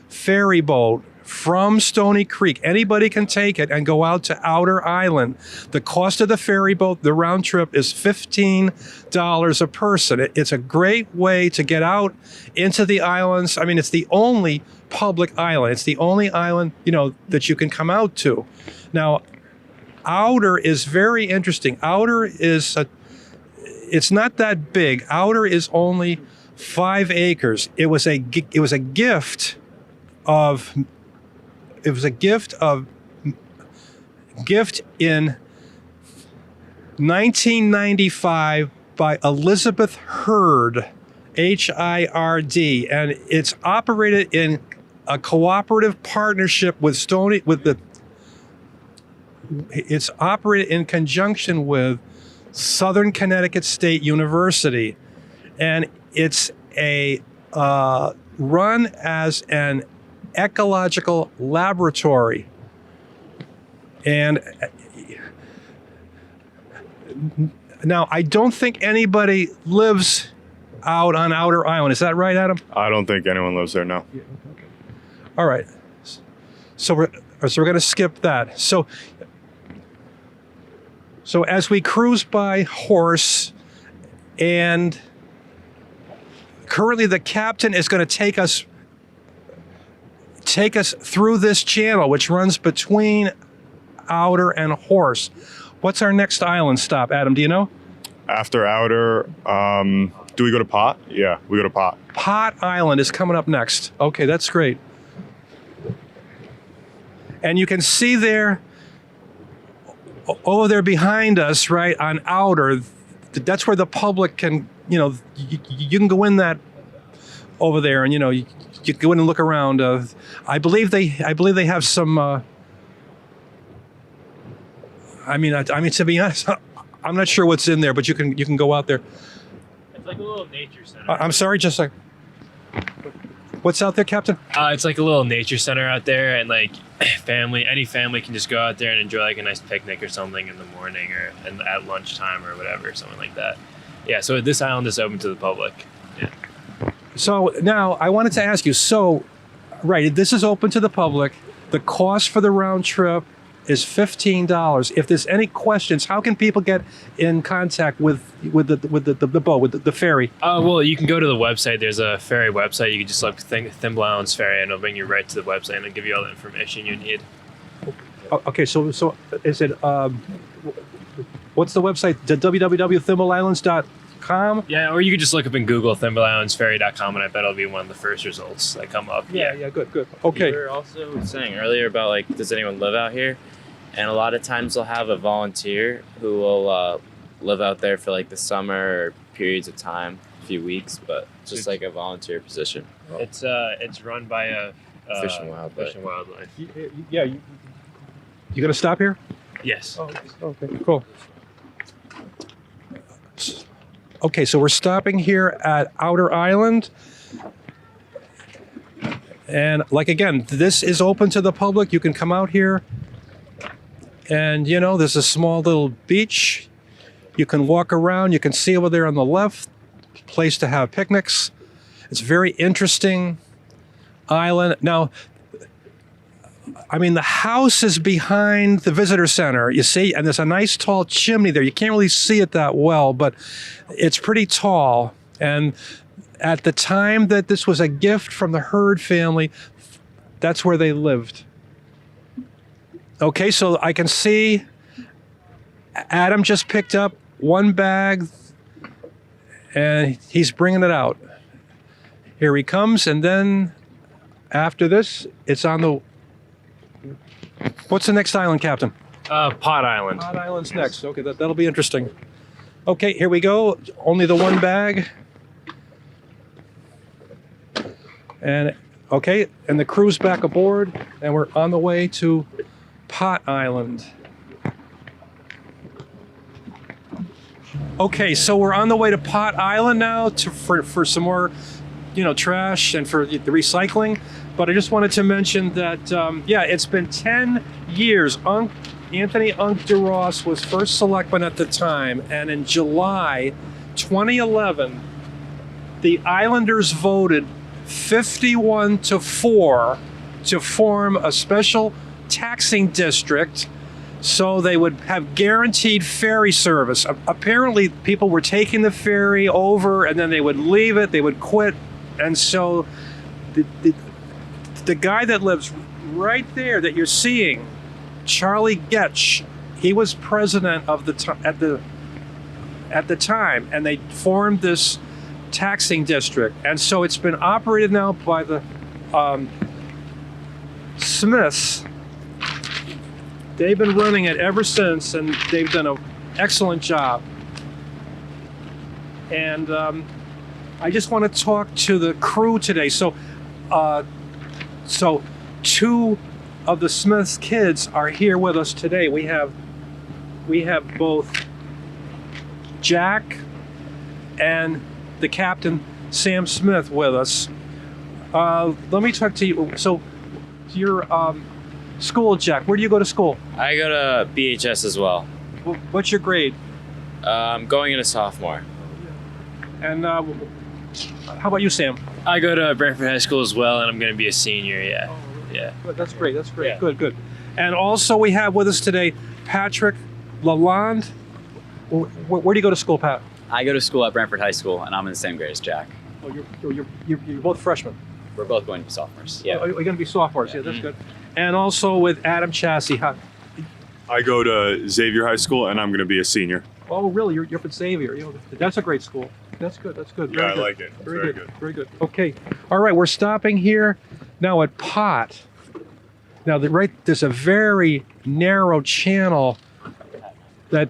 ferry boat from Stony Creek. Anybody can take it and go out to Outer Island. The cost of the ferry boat, the round trip, is $15 a person. It's a great way to get out into the islands. I mean, it's the only public island. It's the only island, that you can come out to. Now, Outer is very interesting. Outer it's not that big. Outer is only 5 acres. It was a gift in 1995 by Elizabeth Hurd, H-I-R-D, and it's operated in a cooperative partnership with it's operated in conjunction with Southern Connecticut State University, and it's a run as an ecological laboratory. And now, I don't think anybody lives out on Outer Island. Is that right, Adam? I don't think anyone lives there now. All right. So we're going to skip that. So as we cruise by horse, and currently the captain is going to take us through this channel, which runs between Outer and Horse. What's our next island stop, Adam? Do you know? After Outer, do we go to Pot? Yeah, we go to Pot. Pot Island is coming up next. Okay, that's great. And you can see there, over there behind us, right, on Outer, that's where the public can, you can go in that over there, and, you can go in and look around. I believe they have some, I mean, to be honest, I'm not sure what's in there, but you can go out there. It's like a little nature center. I'm sorry, just like, what's out there, Captain? It's like a little nature center out there, and like any family can just go out there and enjoy like a nice picnic or something in the morning or at lunchtime or whatever, something like that. Yeah, so this island is open to the public. Yeah. So now I wanted to ask you, right, this is open to the public. The cost for the round trip is $15. If there's any questions, how can people get in contact with the boat, with the ferry? Well, you can go to the website. There's a ferry website. You can just look Thimble Islands Ferry, and it'll bring you right to the website, and it'll give you all the information you need. Okay, so is it, what's the website? www.thimbleislands.com? Yeah, or you can just look up in Google ThimbleIslandsFerry.com, and I bet it'll be one of the first results that come up. Yeah, good. Okay. You were also saying earlier about, like, does anyone live out here? And a lot of times they'll have a volunteer who will live out there for, like, the summer or periods of time, a few weeks, but just like a volunteer position. It's run by a Fish and Wildlife. Yeah, you gonna stop here? Yes. Oh, okay, cool. Okay, so we're stopping here at Outer Island. And like, again, this is open to the public. You can come out here and, there's a small little beach. You can walk around. You can see over there on the left, place to have picnics. It's a very interesting island. Now, I mean, the house is behind the visitor center, you see, and there's a nice tall chimney there. You can't really see it that well, but it's pretty tall. And at the time that this was a gift from the Hurd family, that's where they lived. Okay, so I can see Adam just picked up one bag, and he's bringing it out. Here he comes, and then after this, it's on the... What's the next island, Captain? Pot Island. Pot Island's next. Okay, that'll be interesting. Okay, here we go. Only the one bag. And, okay, and the crew's back aboard, and we're on the way to Pot Island. Okay, so we're on the way to Pot Island now for some more, trash and for the recycling. But I just wanted to mention that, it's been 10 years. Anthony Unk DeRoss was first selectman at the time, and in July 2011, the Islanders voted 51-4 to form a special taxing district so they would have guaranteed ferry service. Apparently, people were taking the ferry over, and then they would leave it, they would quit, and so the guy that lives right there that you're seeing, Charlie Getch, he was president of at the time, and they formed this taxing district. And so it's been operated now by the Smiths. They've been running it ever since, and they've done an excellent job. And I just want to talk to the crew today. So two of the Smiths kids are here with us today. We have both Jack and the captain, Sam Smith, with us. Let me talk to you. So, your school, Jack, where do you go to school? I go to BHS as well. What's your grade? I'm going into sophomore. And how about you, Sam? I go to Branford High School as well, and I'm going to be a senior. Yeah. Yeah. Good, that's great. That's great. Yeah. Good, good. And also, we have with us today Patrick Lalonde. Where do you go to school, Pat? I go to school at Branford High School, and I'm in the same grade as Jack. Oh, you're both freshmen. We're both going to be sophomores. Yeah. Oh, you're going to be sophomores. Yeah, that's good. And also with Adam Chassie. I go to Xavier High School, and I'm going to be a senior. Oh, really? You're from Xavier. That's a great school. That's good. That's good. Yeah, Very I good. like it. It's very good. Very good. Okay. All right. We're stopping here now at Pot. Now, there's a very narrow channel that,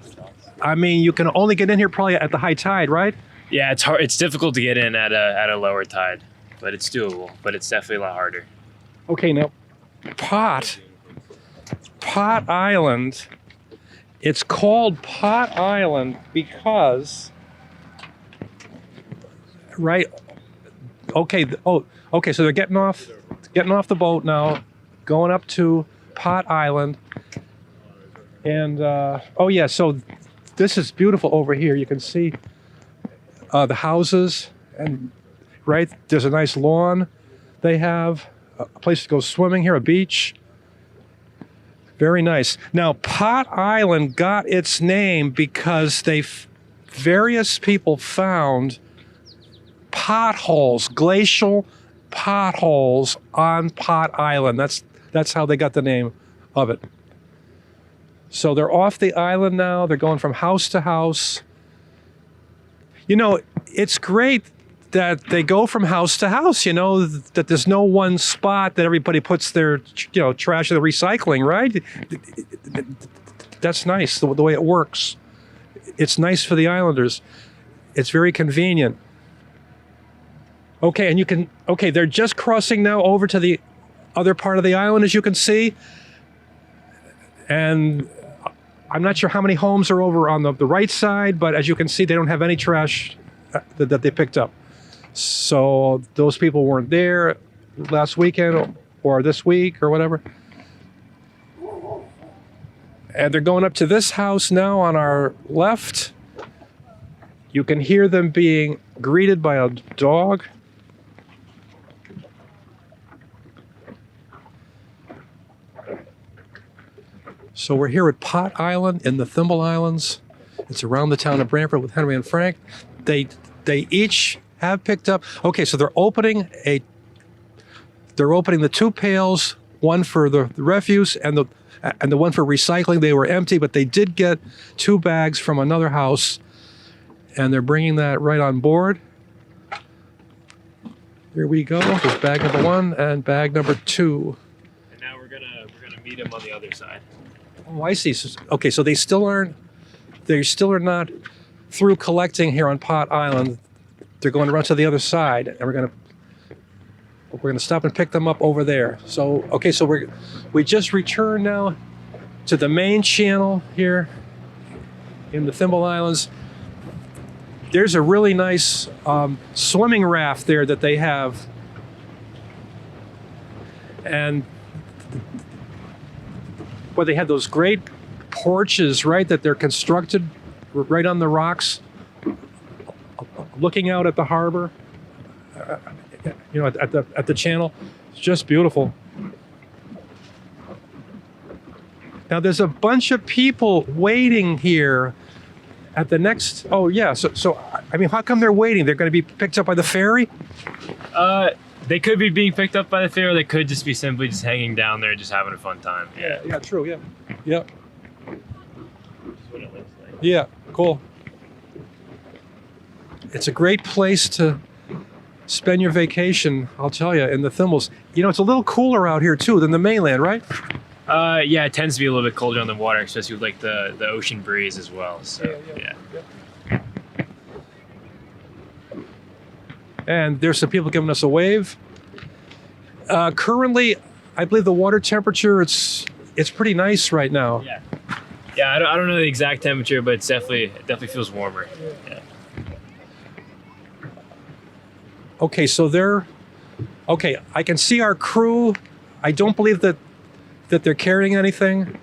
I mean, you can only get in here probably at the high tide, right? Yeah, it's hard. It's difficult to get in at a lower tide, but it's doable. But it's definitely a lot harder. Okay. Now, Pot Island. It's called Pot Island because, right? Okay. Okay. So they're getting off the boat now, going up to Pot Island, and oh yeah. So this is beautiful over here. You can see the houses, and right there's a nice lawn. They have a place to go swimming here, a beach. Very nice. Now, Pot Island got its name because various people found potholes, glacial potholes on Pot Island. That's how they got the name of it. So they're off the island now. They're going from house to house. You know, it's great that they go from house to house, you know, that there's no one spot that everybody puts their, trash or the recycling, right? That's nice, the way it works. It's nice for the islanders. It's very convenient. Okay, and they're just crossing now over to the other part of the island, as you can see. And I'm not sure how many homes are over on the right side, but as you can see, they don't have any trash that they picked up. So those people weren't there last weekend or this week or whatever. And they're going up to this house now on our left. You can hear them being greeted by a dog. So we're here at Pot Island in the Thimble Islands. It's around the town of Branford with Henry and Frank. They each have picked up. Okay, so they're opening the two pails, one for the refuse and the one for recycling. They were empty, but they did get 2 bags from another house, and they're bringing that right on board. Here we go. There's bag number 1 and bag number 2. And now we're gonna meet them on the other side. Oh, I see. Okay, so they still are not through collecting here on Pot Island. They're going to run to the other side, and we're gonna stop and pick them up over there. So okay, so we just returned now to the main channel here in the Thimble Islands. There's a really nice swimming raft there that they have, and they have those great porches, right, that they're constructed right on the rocks, looking out at the harbor, at the channel. It's just beautiful. Now there's a bunch of people waiting here at the next. Oh yeah, so I mean, how come they're waiting? They're going to be picked up by the ferry? They could be being picked up by the ferry, or they could just be simply just hanging down there, just having a fun time. Yeah. Yeah, true. Yeah. That's what it looks like. Yeah, cool. It's a great place to spend your vacation, I'll tell you, in the Thimbles. You know, it's a little cooler out here too than the mainland, right? Yeah, it tends to be a little bit colder on the water, especially with like the ocean breeze as well. So yeah. And there's some people giving us a wave. Currently, I believe the water temperature, it's pretty nice right now. Yeah. Yeah, I don't know the exact temperature, but it definitely feels warmer. Yeah. Okay, so okay, I can see our crew. I don't believe that they're carrying anything.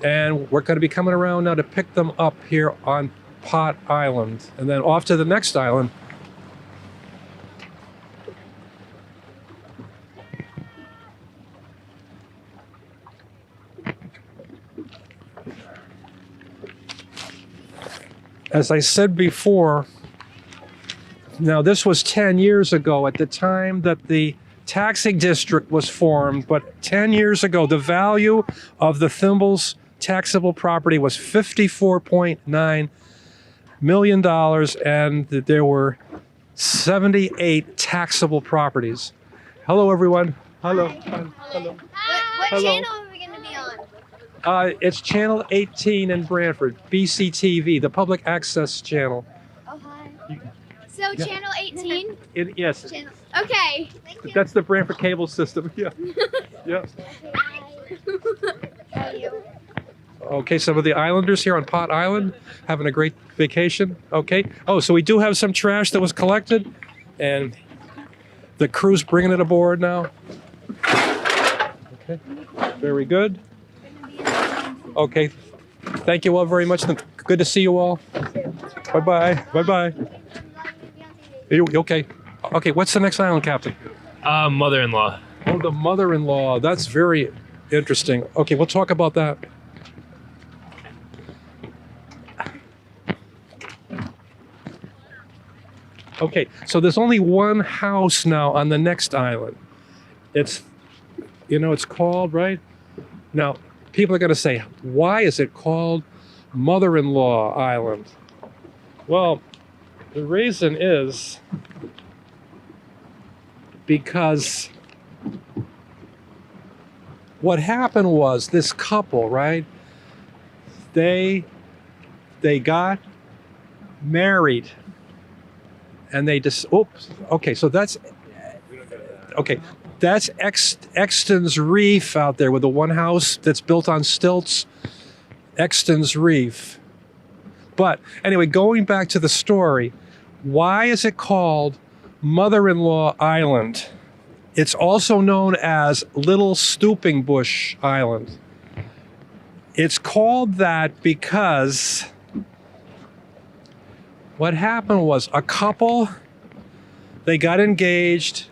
And we're going to be coming around now to pick them up here on Pot Island and then off to the next island. As I said before, now this was 10 years ago at the time that the taxing district was formed, but 10 years ago, the value of the Thimble's taxable property was $54.9 million, and there were 78 taxable properties. Hello, everyone. Hello. Hello. What Hello. channel are we going to be on? It's channel 18 in Branford, BCTV, the public access channel. Oh, hi. So, channel 18? Yes, Channel. Okay. Thank you. that's the Branford cable system. Yeah. Yeah. How are you? Okay, some of the islanders here on Pot Island having a great vacation. Okay. Oh, so we do have some trash that was collected, and the crew's bringing it aboard now. Okay. Very good. Okay. Thank you all very much. Good to see you all. Bye-bye. Bye-bye. You okay? Okay, what's the next island, Captain? Mother-in-law. Oh, the mother-in-law. That's very interesting. Okay, we'll talk about that. Okay, so there's only one house now on the next island. It's called, right? Now, people are going to say, why is it called Mother-in-Law Island? Well, the reason is because what happened was this couple, right? They got married. And they just, okay, so that's Exton's Reef out there with the one house that's built on stilts, Exton's Reef. But anyway, going back to the story, why is it called Mother-in-Law Island? It's also known as Little Stooping Bush Island. It's called that because what happened was a couple, they got engaged,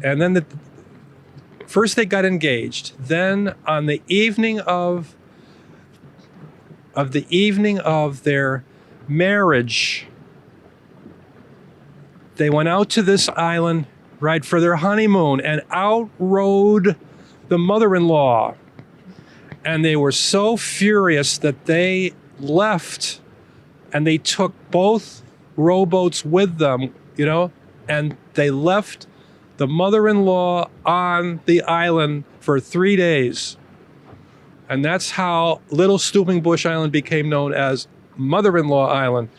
and then first they got engaged. Then on the evening of their marriage, they went out to this island, right, for their honeymoon, and out rode the mother-in-law. And they were so furious that they left. And they took both rowboats with them, and they left the mother-in-law on the island for 3 days. And that's how Little Stooping Bush Island became known as Mother-in-Law Island.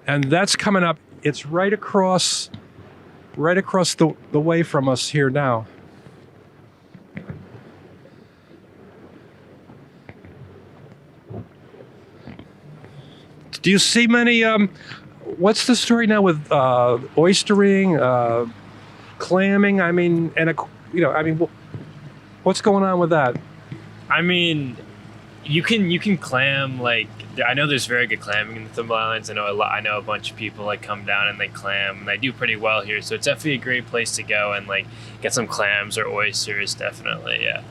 And that's coming up. It's right across the way from us here now. Do you see many, what's the story now with oystering, clamming? I mean, what's going on with that? I mean, you can clam, like, I know there's very good clamming in the Thimble Islands. I know a bunch of people like come down and they clam, and they do pretty well here. So it's definitely a great place to go and like get some clams or oysters, definitely, yeah.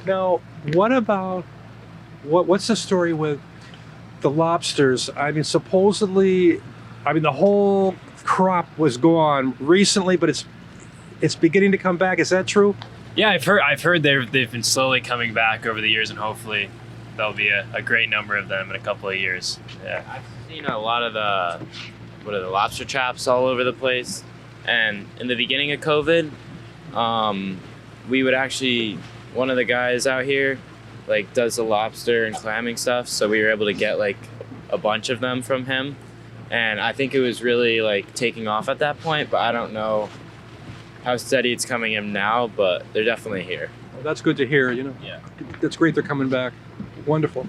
Now, what about, what's the story with the lobsters? I mean, supposedly, the whole crop was gone recently, but it's beginning to come back. Is that true? Yeah, I've heard they've been slowly coming back over the years, and hopefully there'll be a great number of them in a couple of years. Yeah, I've seen a lot of the lobster traps all over the place. And in the beginning of COVID, we would actually, one of the guys out here like does the lobster and clamming stuff, so we were able to get like a bunch of them from him, and I think it was really like taking off at that point, but I don't know how steady it's coming in now, but they're definitely here. That's good to hear, you know. Yeah. That's great they're coming back. Wonderful.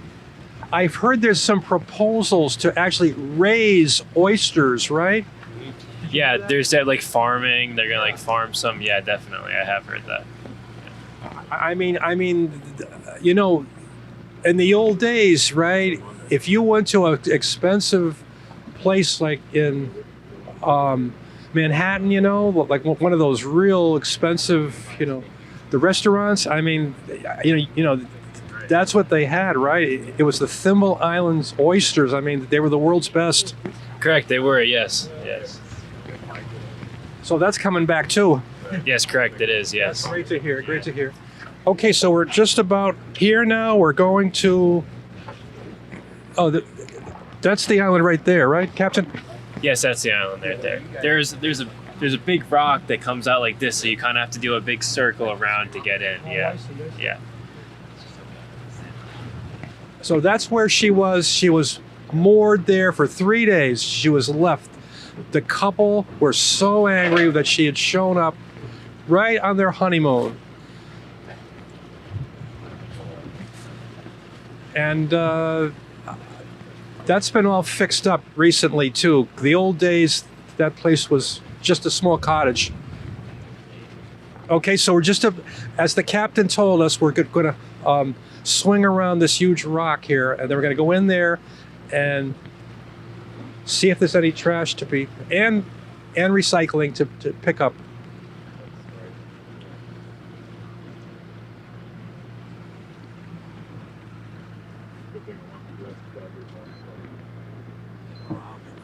I've heard there's some proposals to actually raise oysters, right? Yeah, there's that like farming. They're gonna like farm some. Yeah, definitely. I have heard that. I mean, you know, in the old days, right? If you went to an expensive place like in Manhattan, you know, like one of those real expensive, you know, the restaurants. I mean, you know, that's what they had, right? It was the Thimble Islands oysters. I mean, they were the world's best. Correct. They were. Yes. Yes. So that's coming back too. Yes. Correct. It is. Yes. Great to hear. Great to hear. Okay, so we're just about here now. We're going to. Oh, that's the island right there, right, Captain? Yes, that's the island right there. There's a big rock that comes out like this, so you kind of have to do a big circle around to get in. Yeah. Yeah. So that's where she was. She was moored there for 3 days. She was left. The couple were so angry that she had shown up right on their honeymoon. And that's been all fixed up recently, too. The old days, that place was just a small cottage. Okay, so we're just, as the captain told us, we're going to swing around this huge rock here, and then we're going to go in there and see if there's any trash to be, and recycling to pick up.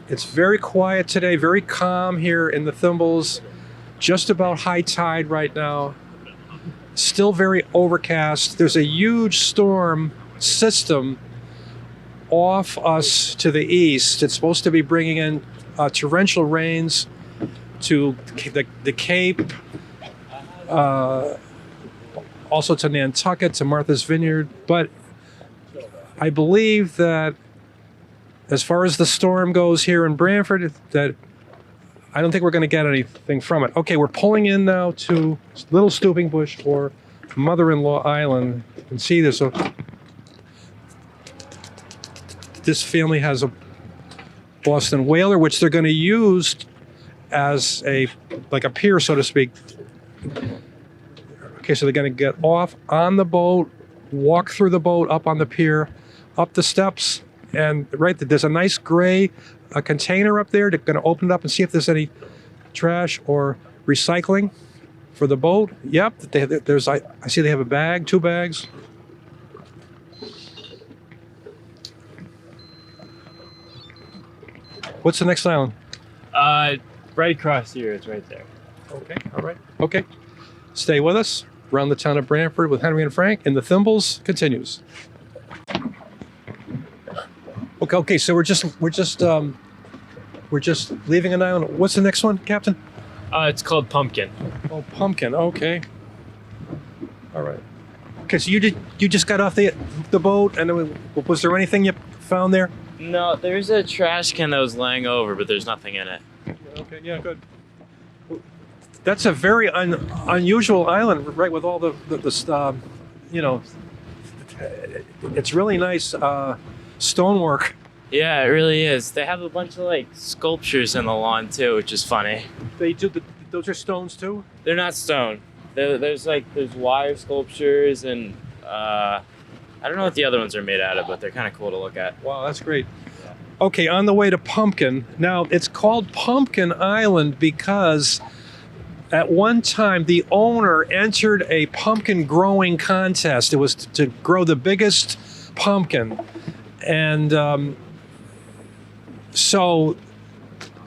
It's very quiet today, very calm here in the Thimbles. Just about high tide right now. Still very overcast. There's a huge storm system off us to the east. It's supposed to be bringing in torrential rains to the Cape, also to Nantucket, to Martha's Vineyard. But I believe that as far as the storm goes here in Branford, that I don't think we're going to get anything from it. Okay, we're pulling in now to Little Stooping Bush or Mother-in-Law Island. You can see this. This family has a Boston whaler, which they're going to use as like a pier, so to speak. Okay, so they're going to get off on the boat, walk through the boat, up on the pier, up the steps, and right there's a nice gray container up there. They're going to open it up and see if there's any trash or recycling for the boat. Yep, I see they have a bag, 2 bags. What's the next island? Right across here. It's right there. Okay, all right. Okay, stay with us. Around the town of Branford with Henry and Frank, and the Thimbles continues. Okay. So we're just leaving an island. What's the next one, Captain? It's called Pumpkin. Oh, Pumpkin. Okay. All right. Okay, so you just got off the boat, and was there anything you found there? No, there's a trash can that was laying over, but there's nothing in it. Okay. Yeah. Good. That's a very unusual island, right? With all the you know, it's really nice stonework. Yeah, it really is. They have a bunch of like sculptures in the lawn too, which is funny. They do. Those are stones too. They're not stone. There's wire sculptures and I don't know what the other ones are made out of, but they're kind of cool to look at. Wow, that's great. Okay, on the way to Pumpkin. Now, it's called Pumpkin Island because at one time the owner entered a pumpkin growing contest. It was to grow the biggest pumpkin. And so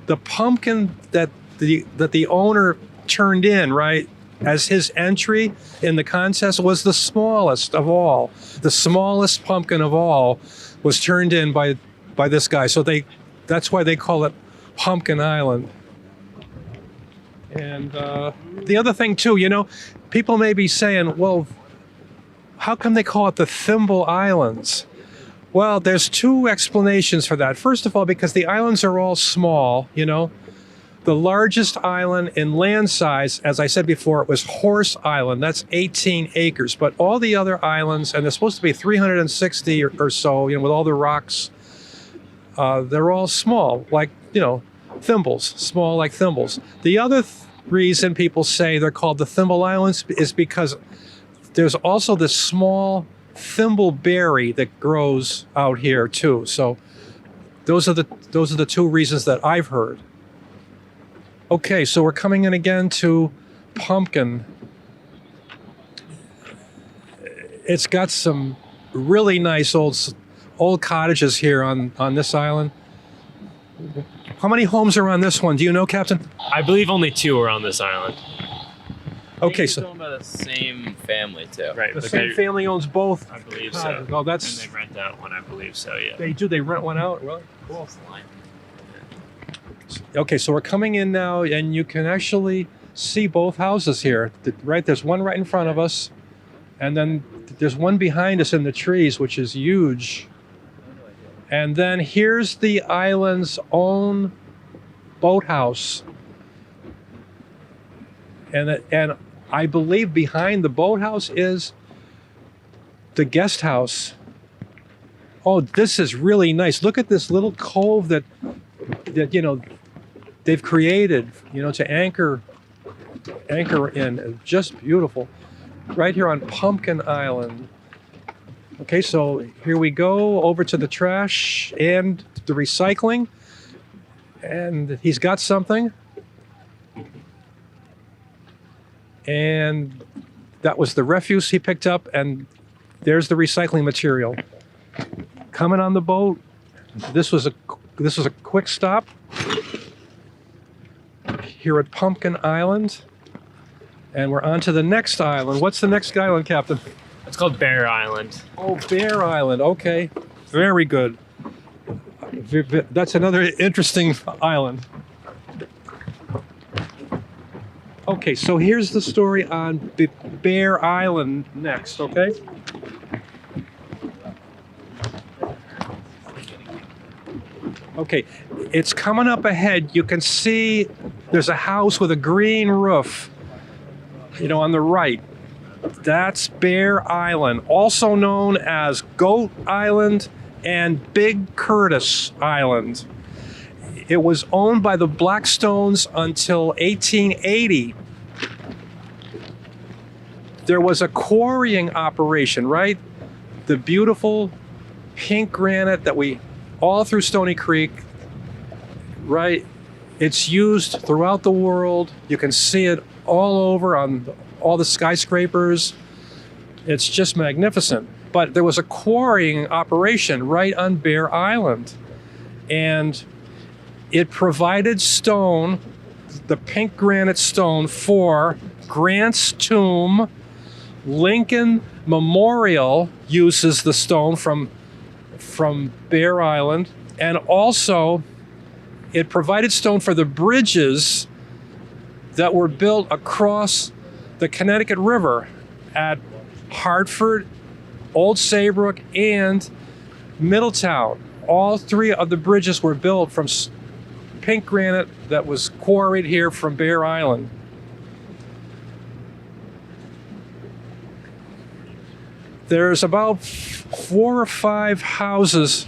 the pumpkin that the owner turned in, right, as his entry in the contest was the smallest of all. The smallest pumpkin of all was turned in by this guy. So that's why they call it Pumpkin Island. And the other thing too, you know, people may be saying, well, how come they call it the Thimble Islands? Well, there's 2 explanations for that. First of all, because the islands are all small, you know. The largest island in land size, as I said before, it was Horse Island. That's 18 acres. But all the other islands, and there's supposed to be 360 or so, with all the rocks, they're all small, like, thimbles, small like thimbles. The other reason people say they're called the Thimble Islands is because there's also this small thimbleberry that grows out here too. So those are the two reasons that I've heard. Okay, so we're coming in again to Pumpkin. It's got some really nice old cottages here on this island. How many homes are on this one? Do you know, Captain? I believe only 2 are on this island. Okay, so so owned by the same family too. Right, the but same family owns both. I believe cottages. so. Oh, that's And they rent out one, I believe so, yeah. they do. They rent one out. Really cool. Okay, so we're coming in now, and you can actually see both houses here. Right, there's one right in front of us, and then there's one behind us in the trees, which is huge. And then here's the island's own boathouse. And I believe behind the boathouse is the guest house. Oh, this is really nice. Look at this little cove that they've created, to anchor in. Just beautiful. Right here on Pumpkin Island. Okay, so here we go over to the trash and the recycling. And he's got something. And that was the refuse he picked up, and there's the recycling material. Coming on the boat. This was a quick stop here at Pumpkin Island. And we're on to the next island. What's the next island, Captain? It's called Bear Island. Oh, Bear Island. Okay. Very good. That's another interesting island. Okay, so here's the story on Bear Island next, okay? Okay, it's coming up ahead. You can see there's a house with a green roof, on the right. That's Bear Island, also known as Goat Island and Big Curtis Island. It was owned by the Blackstones until 1880. There was a quarrying operation, right? The beautiful pink granite that all through Stony Creek, right? It's used throughout the world. You can see it all over on all the skyscrapers. It's just magnificent. But there was a quarrying operation right on Bear Island. And it provided stone, the pink granite stone, for Grant's tomb. Lincoln Memorial uses the stone from Bear Island. And also, it provided stone for the bridges that were built across the Connecticut River at Hartford, Old Saybrook, and Middletown. All 3 of the bridges were built from pink granite that was quarried here from Bear Island. There's about 4 or 5 houses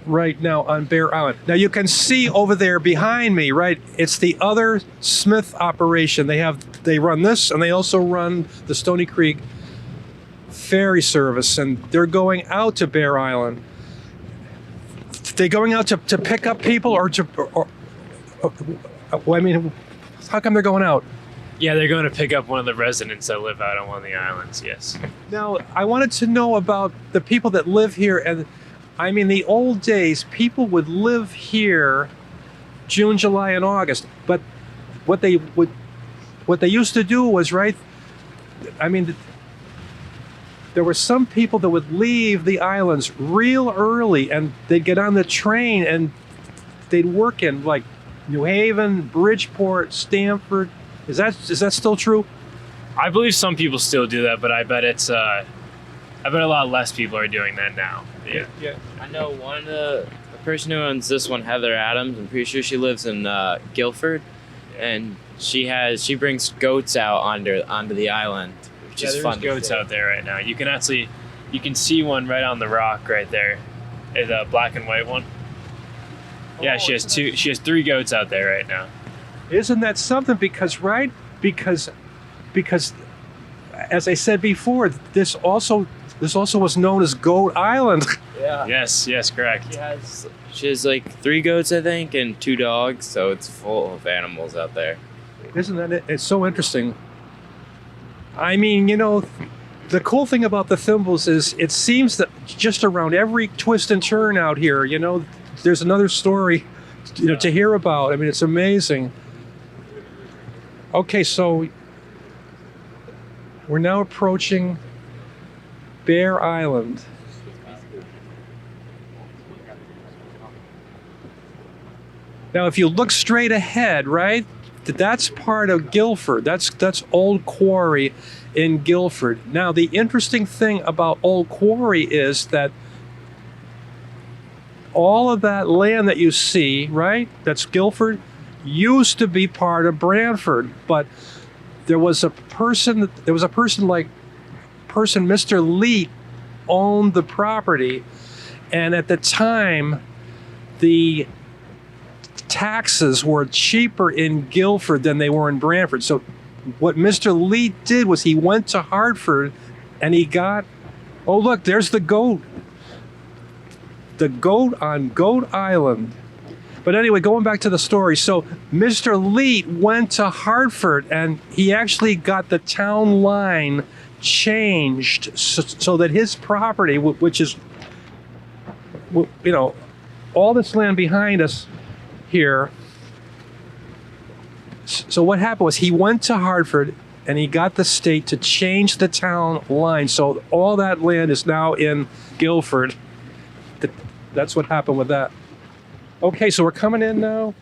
right now on Bear Island. Now you can see over there behind me, right? It's the other Smith operation. They run this, and they also run the Stony Creek Ferry Service, and they're going out to Bear Island. They going out to pick up people or how come they're going out? Yeah, they're going to pick up one of the residents that live out on one of the islands, yes. Now, I wanted to know about the people that live here. And the old days, people would live here June, July, and August. But what they used to do was, right, there were some people that would leave the islands real early, and they'd get on the train and they'd work in like New Haven, Bridgeport, Stamford. Is that still true? I believe some people still do that, but I bet it's I bet a lot less people are doing that now. Yeah. I know the person who owns this one, Heather Adams. I'm pretty sure she lives in Guilford, and she brings goats out onto the island, which is fun. There's goats out there right now. You can see one right on the rock right there. It's a black and white one. Yeah, she has two. She has 3 goats out there right now. Isn't that something? Because as I said before, this also was known as Goat Island. Yeah. Yes, correct. She has like 3 goats, I think, and 2 dogs. So it's full of animals out there. Isn't that it? It's so interesting. I mean, the cool thing about the Thimbles is it seems that just around every twist and turn out here, there's another story, to hear about. I mean, it's amazing. Okay, so we're now approaching Bear Island. Now, if you look straight ahead, right, that's part of Guilford. That's Old Quarry in Guilford. Now, the interesting thing about Old Quarry is that all of that land that you see, right, that's Guilford, used to be part of Branford, but there was a person, Mr. Leet owned the property, and at the time, the taxes were cheaper in Guilford than they were in Branford. So what Mr. Leet did was he went to Hartford and he got, oh look, there's the goat. The goat on Goat Island. But anyway, going back to the story. So Mr. Leet went to Hartford and he actually got the town line changed so that his property, which is, all this land behind us here. So what happened was he went to Hartford and he got the state to change the town line. So all that land is now in Guilford. That's what happened with that. Okay, so we're coming in now,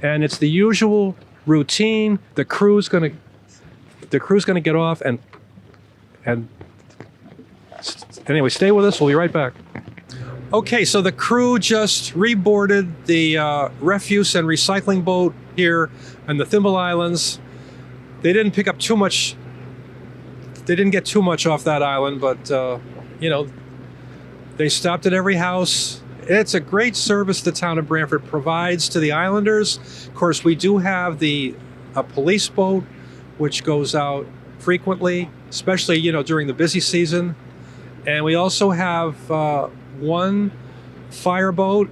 and it's the usual routine. The crew's gonna get off, and anyway, stay with us. We'll be right back. Okay, so the crew just reboarded the refuse and recycling boat here on the Thimble Islands. They didn't pick up too much. They didn't get too much off that island, but they stopped at every house. It's a great service the town of Branford provides to the islanders. Of course, we do have a police boat, which goes out frequently, especially during the busy season, and we also have one fireboat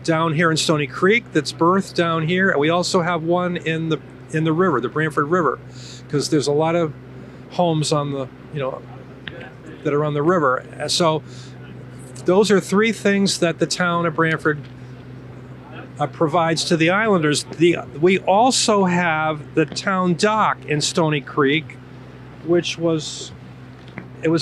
down here in Stony Creek that's berthed down here, and we also have one in the river, the Branford River, because there's a lot of homes on the that are on the river. So those are 3 things that the town of Branford provides to the islanders. We also have the town dock in Stony Creek, which was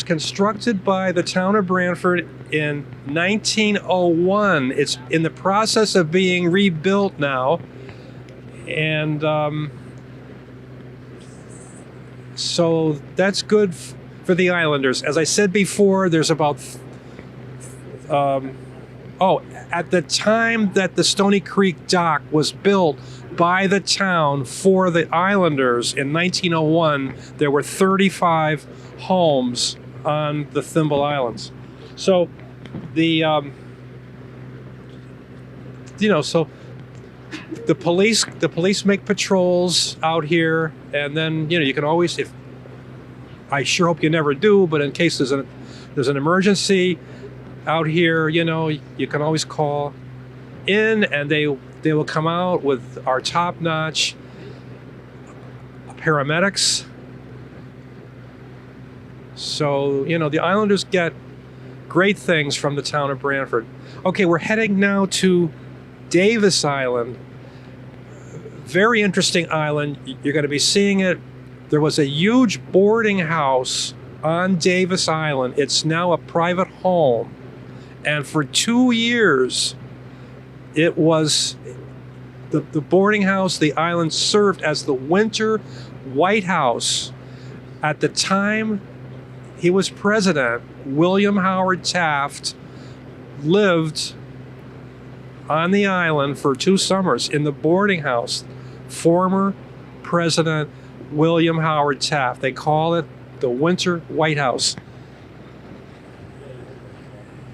constructed by the town of Branford in 1901. It's in the process of being rebuilt now, and so that's good for the islanders. As I said before, there's about at the time that the Stony Creek dock was built by the town for the islanders in 1901, there were 35 homes on the Thimble Islands. So the police make patrols out here, and then you can always, if I sure hope you never do, but in case there's an emergency out here, you can always call in, and they will come out with our top-notch paramedics. So, the islanders get great things from the town of Branford. Okay, we're heading now to Davis Island. Very interesting island. You're going to be seeing it. There was a huge boarding house on Davis Island. It's now a private home. And for 2 years, it was the boarding house. The island served as the winter White House. At the time he was president. William Howard Taft lived on the island for 2 summers in the boarding house. Former President William Howard Taft. They call it the Winter White House.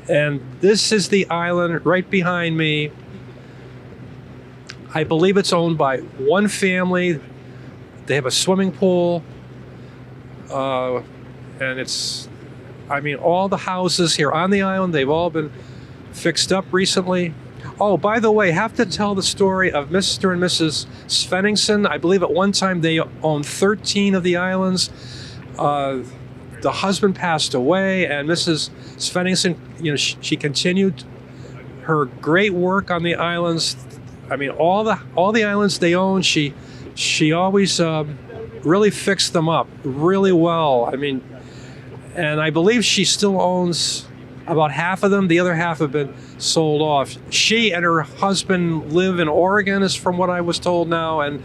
And this is the island right behind me. I believe it's owned by one family. They have a swimming pool. And it's, I mean, all the houses here on the island, they've all been fixed up recently. Oh, by the way, have to tell the story of Mr. and Mrs. Svenningson. I believe at one time they owned 13 of the islands. The husband passed away, and Mrs. Svenningson, she continued her great work on the islands. I mean, all the islands they own, she always really fixed them up really well. I mean, and I believe she still owns about half of them. The other half have been sold off. She and her husband live in Oregon, is from what I was told now. And,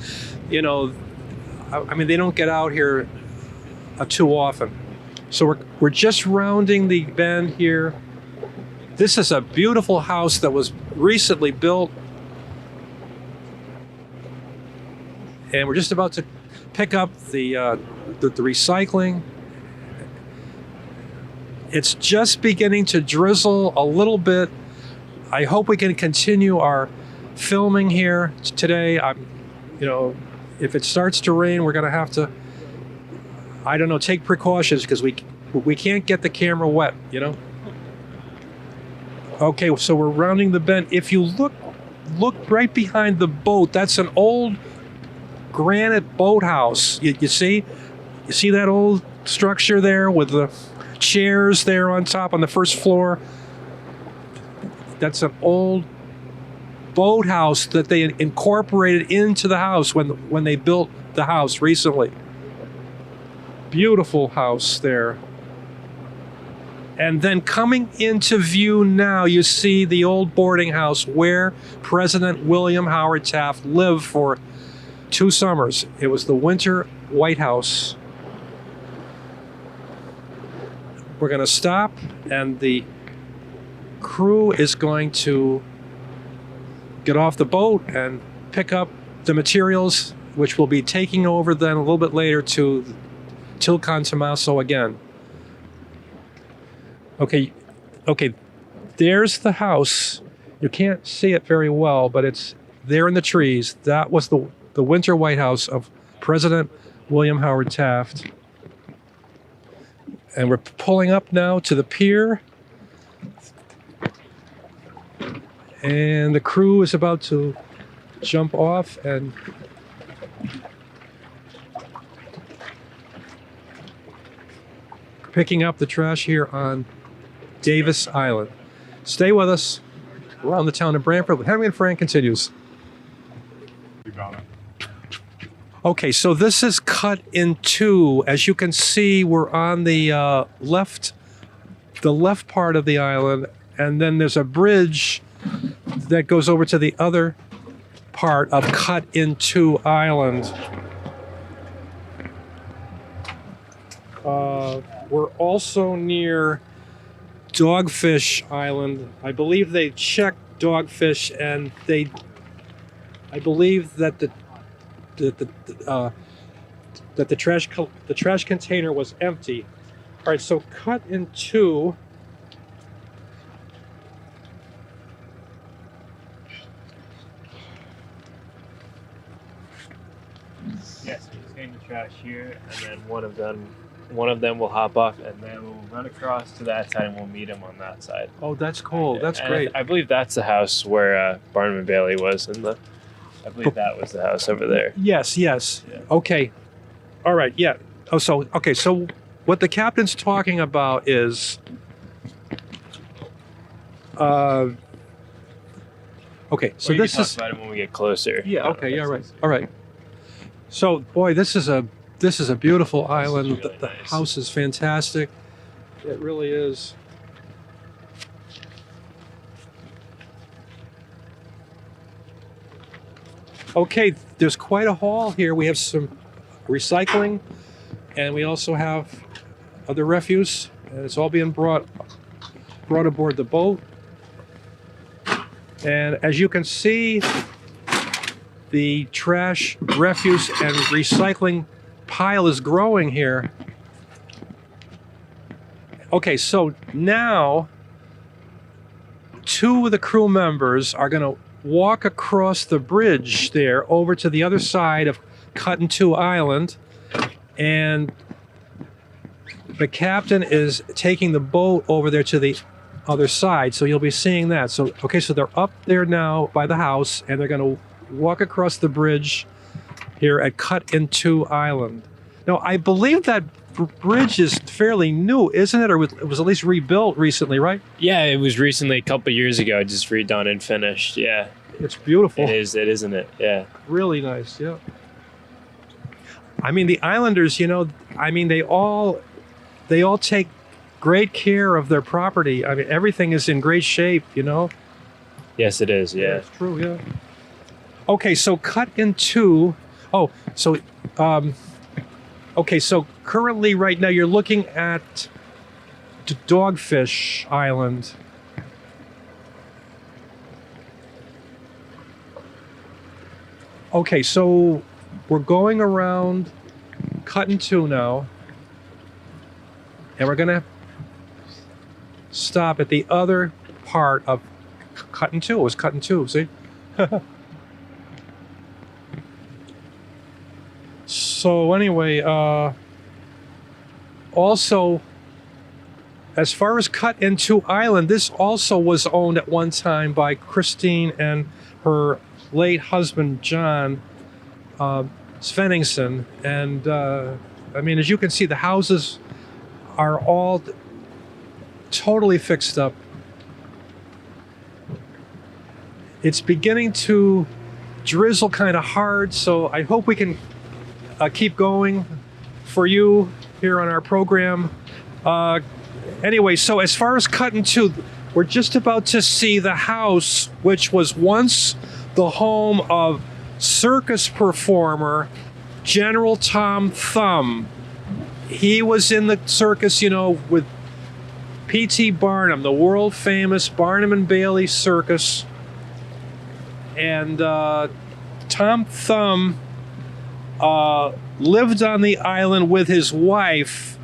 I mean, they don't get out here too often. So we're just rounding the bend here. This is a beautiful house that was recently built. And we're just about to pick up the recycling. It's just beginning to drizzle a little bit. I hope we can continue our filming here today. If it starts to rain, we're going to have to, take precautions because we can't get the camera wet, Okay, so we're rounding the bend. If you look right behind the boat, that's an old Granite Boathouse. You see that old structure there with the chairs there on top on the first floor? That's an old boathouse that they incorporated into the house when they built the house recently. Beautiful house there. And then coming into view now, you see the old boarding house where President William Howard Taft lived for 2 summers. It was the Winter White House. We're going to stop, and the crew is going to get off the boat and pick up the materials, which will be taking over then a little bit later to Tilcon Tommaso again. Okay, there's the house. You can't see it very well, but it's there in the trees. That was the Winter White House of President William Howard Taft. And we're pulling up now to the pier. And the crew is about to jump off and picking up the trash here on Davis Island. Stay with us. Around the town of Branford. Henry and Frank continues. Okay, so this is cut in two. As you can see, we're on the left part of the island, and then there's a bridge that goes over to the other part of Cut in Two Island. We're also near Dogfish Island. I believe they checked Dogfish, and I believe that the trash container was empty. All right, so Cut in Two. Yes, we're just getting the trash here, and then one of them will hop off, and then we'll run across to that side, and we'll meet him on that side. Oh, that's cool. That's great. I believe that's the house where Barnum and Bailey was, I believe that was the house over there. Yes. Yeah. Okay. All right. Yeah. Oh, so what the captain's talking about is, okay. So we this can is talk about it when we get closer. Yeah. Okay. Yeah. Right. All right. So, boy, this is a beautiful island. Really the nice. house is fantastic. It really is. Okay, there's quite a haul here. We have some recycling, and we also have of the refuse, and it's all being brought aboard the boat. And as you can see, the trash, refuse, and recycling pile is growing here. Okay, so now 2 of the crew members are going to walk across the bridge there over to the other side of Cut in Two Island, and the captain is taking the boat over there to the other side, so you'll be seeing that. So, okay, so they're up there now by the house, and they're going to walk across the bridge here at Cut in Two Island. Now, I believe that bridge is fairly new, isn't it? Or it was at least rebuilt recently, right? Yeah, it was recently, a couple years ago, just redone and finished. Yeah, It's beautiful. it is, isn't it? Yeah. Really nice, yeah. I mean, the islanders, you know, I mean, they all take great care of their property. I mean, everything is in great shape, you know? Yes, it is. Yeah. It's true, yeah. Okay, so Cut in Two. Oh, so, okay, so currently right now you're looking at Dogfish Island. Okay, so we're going around Cut in Two now, and we're gonna stop at the other part of Cut in Two. It was Cut in Two, see? So anyway, also, as far as Cut in Two Island, this also was owned at one time by Christine and her late husband, John Svenningsson. And I mean, as you can see, the houses are all totally fixed up. It's beginning to drizzle kind of hard, so I hope we can keep going for you here on our program. Anyway, so as far as Cut in Two, we're just about to see the house, which was once the home of circus performer General Tom Thumb. He was in the circus, you know, with P.T. Barnum, the world famous Barnum and Bailey Circus. And Tom Thumb lived on the island with his wife.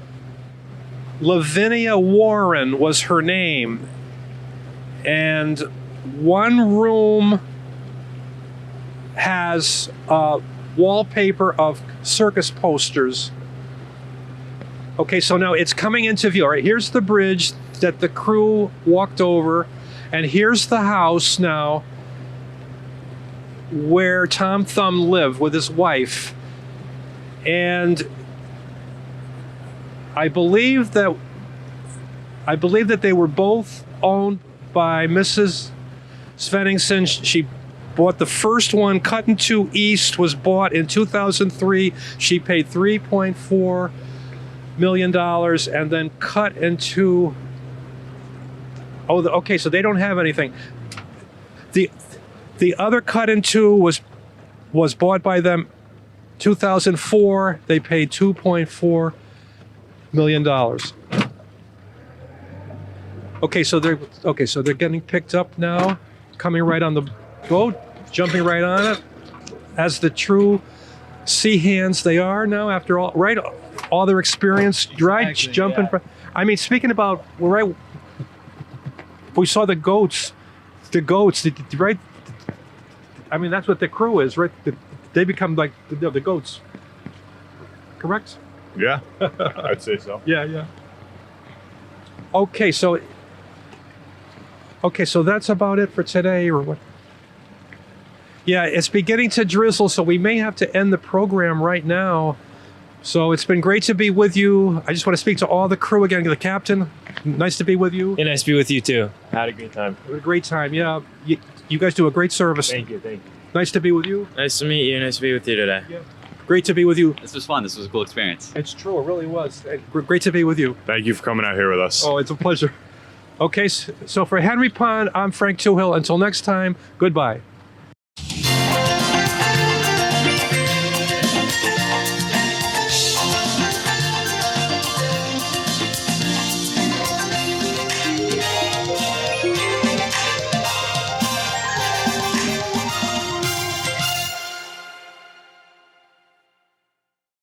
Lavinia Warren was her name. And one room has wallpaper of circus posters. Okay, so now it's coming into view. All right, here's the bridge that the crew walked over, and here's the house now where Tom Thumb lived with his wife. And I believe that they were both owned by Mrs. Svenningsson. She bought the first one. Cut in Two East was bought in 2003. She paid $3.4 million, and then Cut in Two. Oh, okay, so they don't have anything. The other Cut in Two was bought by them 2004. They paid $2.4 million. Okay, so they're getting picked up now, coming right on the boat, jumping right on it, as the true sea hands they are now. After all, right, all their experience, right, Exactly, jumping. yeah. I mean, speaking about, right, we saw the goats, right. I mean, that's what the crew is, right? They become like the goats. Correct? Yeah, I'd say so. Yeah. Okay, so that's about it for today, or what? Yeah, it's beginning to drizzle, so we may have to end the program right now. So it's been great to be with you. I just want to speak to all the crew again, the captain. Nice to be with you. Yeah, nice to be with you too. Had a great time. It was a great time, yeah. You guys do a great service. Thank you. Nice to be with you. Nice to meet you. Nice to be with you today. Yeah. Great to be with you. This was fun. This was a cool experience. It's true, it really was. Great to be with you. Thank you for coming out here with us. Oh, it's a pleasure. Okay, so for Henry Pond, I'm Frank Toohill. Until next time, goodbye.